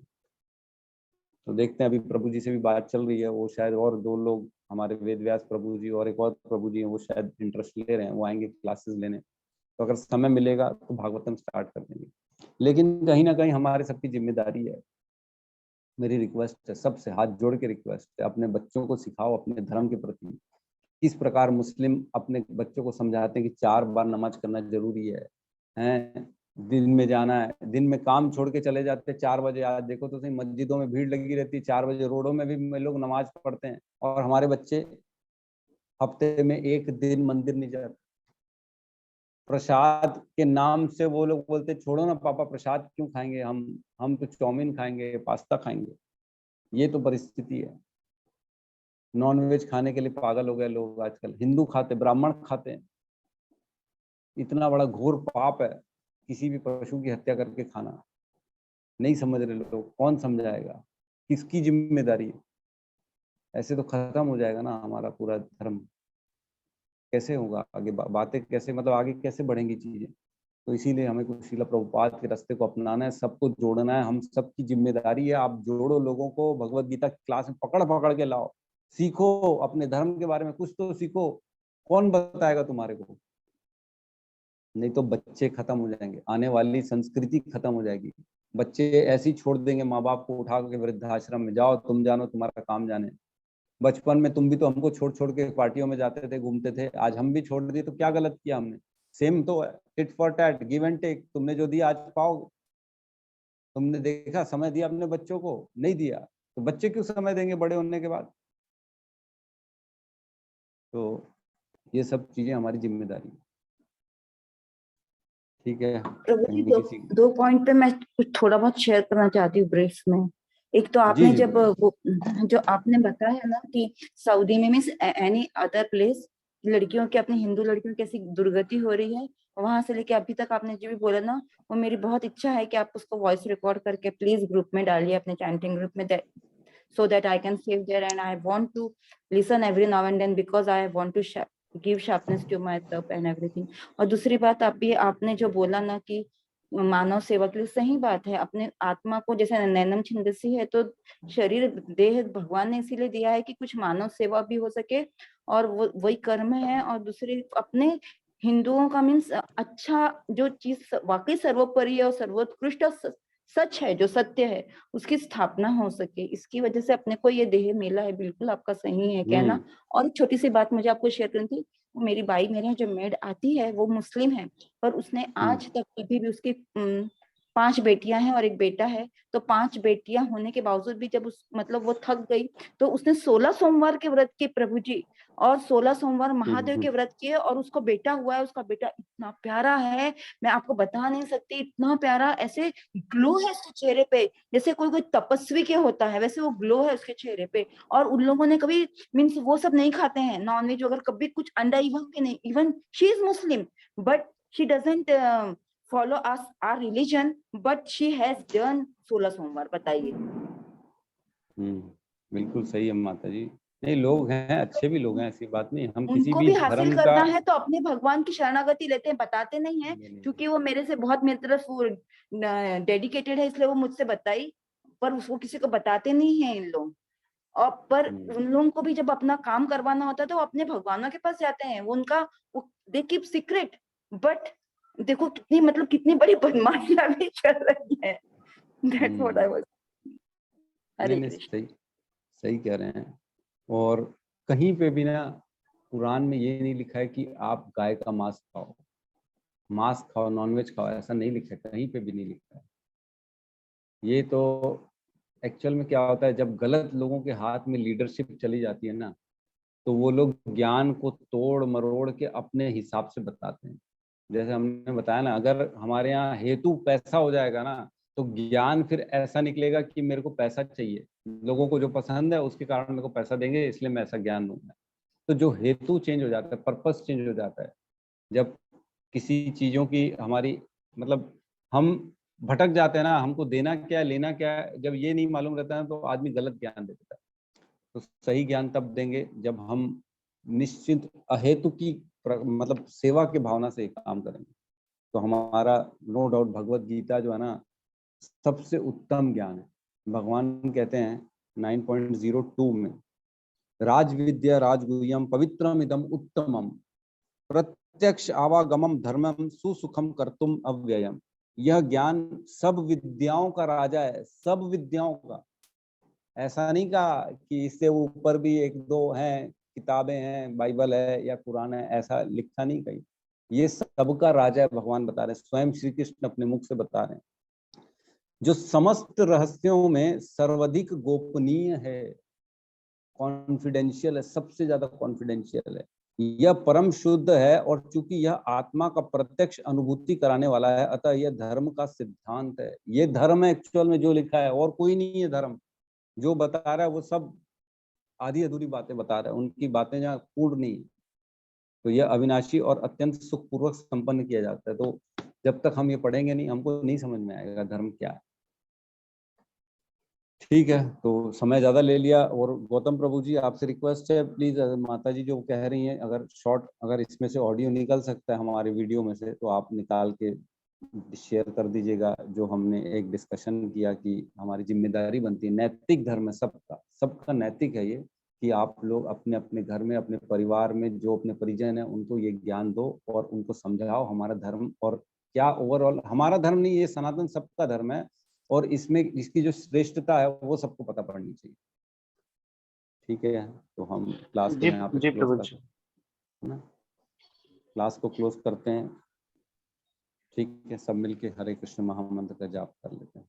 तो देखते हैं, अभी प्रभु जी से भी बात चल रही है, वो शायद और 2 लोग हमारे वेद व्यास प्रभु जी और एक और प्रभु जी हैं, वो शायद इंटरेस्ट ले रहे हैं, वो आएंगे क्लासेस लेने। तो अगर समय मिलेगा तो भागवतम स्टार्ट कर देंगे। लेकिन कहीं ना कहीं हमारे सबकी जिम्मेदारी है, मेरी रिक्वेस्ट है, सबसे हाथ जोड़ के रिक्वेस्ट है, अपने बच्चों को सिखाओ अपने धर्म के प्रति। किस प्रकार मुस्लिम अपने बच्चों को समझाते हैं कि 4 बार नमाज करना जरूरी है, दिन में जाना है, दिन में काम छोड़ के चले जाते हैं 4 बजे। आज देखो तो सही, मस्जिदों में भीड़ लगी रहती है 4 बजे, रोडों में भी लोग नमाज पढ़ते हैं, और हमारे बच्चे हफ्ते में 1 दिन मंदिर नहीं जाते। प्रसाद के नाम से वो लोग बोलते छोड़ो ना पापा, प्रसाद क्यों खाएंगे, हम तो चाउमीन खाएंगे, पास्ता खाएंगे। ये तो परिस्थिति है। नॉन वेज खाने के लिए पागल हो गए लोग आजकल, हिंदू खाते, ब्राह्मण खाते हैं। इतना बड़ा घोर पाप है किसी भी पशु की हत्या करके खाना। नहीं समझ रहे लोग, कौन समझाएगा, किसकी जिम्मेदारी है। ऐसे तो खत्म हो जाएगा ना हमारा पूरा धर्म। कैसे होगा आगे, बातें कैसे, मतलब आगे कैसे बढ़ेंगी चीजें। तो इसीलिए हमें कुछ शिला प्रभुपाद के रास्ते को अपनाना है, सबको जोड़ना है, हम सबकी जिम्मेदारी है। आप जोड़ो लोगों को, भगवत गीता क्लास में पकड़ पकड़ के लाओ, सीखो अपने धर्म के बारे में, कुछ तो सीखो। कौन बताएगा तुम्हारे को, नहीं तो बच्चे खत्म हो जाएंगे, आने वाली संस्कृति खत्म हो जाएगी। बच्चे ऐसे ही छोड़ देंगे माँ बाप को उठा के वृद्धाश्रम में, जाओ तुम जानो तुम्हारा काम जाने। बचपन में तुम भी तो हमको छोड़ छोड़ के पार्टियों में जाते थे, घूमते थे, आज हम भी छोड़ दिए तो क्या गलत किया हमने। सेम तो है, tit for tat, give and take. तुमने जो दिया आज पाओगे। तुमने देखा समय दिया अपने बच्चों को, नहीं दिया तो बच्चे क्यों समय देंगे बड़े होने के बाद। तो ये सब चीजें हमारी जिम्मेदारी है। ठीक है, प्रभु जी, कहीं किसी दो पॉइंट पे मैं कुछ थोड़ा बहुत शेयर करना चाहती हूँ ब्रीफ में। एक तो आपने जी जब वो जो आपने बताया ना कि सऊदी में मीन्स एनी अदर प्लेस लड़कियों की, अपनी हिंदू लड़कियों की कैसी दुर्गति हो रही है, वहां से लेके अभी तक आपने जो भी बोला ना, वो मेरी बहुत इच्छा है कि आप उसको वॉइस रिकॉर्ड करके प्लीज ग्रुप में डालिए, अपने चैंटिंग ग्रुप में, so that I can save there, and I want to listen every now and then because I want to give sharpness to myself and everything. और दूसरी बात आपने जो बोला ना कि मानव सेवा के लिए, सही बात है। अपने आत्मा को, जैसे नैनम छिंदसी है तो शरीर देह भगवान ने इसीलिए दिया है कि कुछ मानव सेवा भी हो सके, और वो वही कर्म है। और दूसरी अपने हिंदुओं का मीन्स अच्छा जो चीज वाकई सर्वोपरि है और सर्वोत्कृष्ट सच है, जो सत्य है उसकी स्थापना हो सके, इसकी वजह से अपने को ये देह मिला है। बिल्कुल आपका सही है कहना। और एक छोटी सी बात मुझे आपको शेयर करनी थी। मेरी बाई, मेरे यहाँ जो मेड आती है वो मुस्लिम है, पर उसने आज तक कभी भी, उसकी 5 बेटियां हैं और एक बेटा है, तो 5 बेटियां होने के बावजूद भी जब उस मतलब वो थक गई तो उसने 16 सोमवार के व्रत किए प्रभु जी, और 16 सोमवार महादेव के व्रत किए, और उसको बेटा हुआ है। उसका बेटा इतना प्यारा है, मैं आपको बता नहीं सकती, इतना प्यारा, ऐसे ग्लो है उसके चेहरे पे, जैसे कोई तपस्वी के होता है वैसे वो ग्लो है उसके चेहरे पे। और उन लोगों ने कभी मीन्स वो सब नहीं खाते हैं नॉनवेज वगैरह, कभी कुछ अंडा इवन भी नहीं। Even she is Muslim but she doesn't follow us our religion, but she has done 16 सोमवार। बताइए। बिल्कुल सही है माता जी। नहीं, लोग हैं, अच्छे भी लोग हैं, ऐसी बात नहीं। हम किसी उनको भी भी हासिल धर्म करना का है तो अपने भगवान की शरणागति लेते हैं, बताते नहीं है, क्योंकि वो मेरे से बहुत, मेरी तरफ डेडिकेटेड है, इसलिए वो मुझसे बताई, पर उसको किसी को बताते नहीं है इन लोग। और पर उन लोगों को भी जब अपना काम करवाना होता है तो वो अपने भगवानों के पास जाते हैं, वो उनका दे कीप सीक्रेट। बट देखो कितनी मतलब कितनी बड़ी बदमाशियां भी चल रही है। That's what I was. नहीं, सही कह रहे हैं। और कहीं पे भी ना कुरान में ये नहीं लिखा है कि आप गाय का मांस खाओ, नॉनवेज खाओ, ऐसा नहीं लिखा है, कहीं पे भी नहीं लिखा है। ये तो एक्चुअल में क्या होता है, जब गलत लोगों के हाथ में लीडरशिप चली जाती है ना, तो वो लोग ज्ञान को तोड़ मरोड़ के अपने हिसाब से बताते हैं। जैसे हमने बताया ना, अगर हमारे यहाँ हेतु पैसा हो जाएगा ना, तो ज्ञान फिर ऐसा निकलेगा कि मेरे को पैसा चाहिए, लोगों को जो पसंद है उसके कारण मेरे को पैसा देंगे, इसलिए मैं ऐसा ज्ञान दूंगा। तो जो हेतु चेंज हो जाता है, पर्पस चेंज हो जाता है। जब किसी चीजों की हमारी मतलब हम भटक जाते हैं ना, हमको देना क्या है लेना क्या है, जब ये नहीं मालूम रहता है तो आदमी गलत ज्ञान दे देता है। तो सही ज्ञान तब देंगे जब हम निश्चित अहेतु की मतलब सेवा के भावना से काम करेंगे। तो हमारा नो डाउट भगवत गीता जो है ना, सबसे उत्तम ज्ञान है। भगवान कहते हैं 9.02 में, राज विद्या राजगुह्यम पवित्रम इदम उत्तमम प्रत्यक्ष आवागमम धर्मम सुसुखम कर्तुम अव्ययम। यह ज्ञान सब विद्याओं का राजा है, सब विद्याओं का। ऐसा नहीं कहा कि इससे ऊपर भी एक दो हैं, किताबें हैं, बाइबल है या कुरान है, ऐसा लिखा नहीं कहीं। ये सबका राजा है, भगवान बता रहे हैं, स्वयं श्री कृष्ण अपने मुख से बता रहे हैं। जो समस्त रहस्यों में सर्वाधिक गोपनीय है, कॉन्फिडेंशियल है, सबसे ज्यादा कॉन्फिडेंशियल है, यह परम शुद्ध है, और चूंकि यह आत्मा का प्रत्यक्ष अनुभूति कराने वाला है, अतः यह धर्म का सिद्धांत है। ये धर्म है एक्चुअल में जो लिखा है, और कोई नहीं है धर्म। जो बता रहा है वो सब आधी अधूरी बातें बता रहा है, उनकी बातें जहाँ पूर्ण नहीं। तो यह अविनाशी और अत्यंत सुखपूर्वक संपन्न किया जाता है। तो जब तक हम ये पढ़ेंगे नहीं, हमको नहीं समझ में आएगा धर्म क्या है। ठीक है, तो समय ज्यादा ले लिया। और गौतम प्रभु जी, आपसे रिक्वेस्ट है, प्लीज माता जी जो कह रही हैं, अगर शॉर्ट, अगर इसमें से ऑडियो निकल सकता है हमारे वीडियो में से, तो आप निकाल के शेयर कर दीजिएगा। जो हमने एक डिस्कशन किया कि हमारी जिम्मेदारी बनती है, नैतिक धर्म है सबका नैतिक है ये, कि आप लोग अपने अपने घर में, अपने परिवार में जो अपने परिजन है उनको ये ज्ञान दो और उनको समझाओ हमारा धर्म और क्या ओवरऑल हमारा धर्म नहीं, ये सनातन सबका धर्म है, और इसमें इसकी जो श्रेष्ठता है वो सबको पता पड़नी चाहिए। ठीक है, तो हम क्लास को यहाँ पे क्लोज करते हैं ना, क्लास को क्लोज करते हैं। ठीक है, सब मिलके हरे कृष्ण महामंत्र का जाप कर लेते हैं।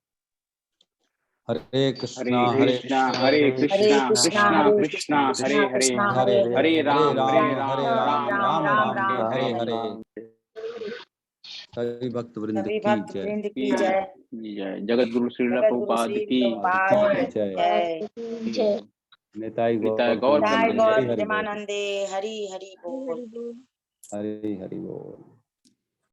हरे कृष्णा हरे कृष्णा कृष्णा कृष्णा हरे हरे, हरे राम राम राम हरे हरे। सभी भक्त वृंद की जय। जगत गुरु श्रील प्रभुपाद की जय। नेताई गौर प्रेमानंदे हरि हरि बोल। हरि हरि बोल।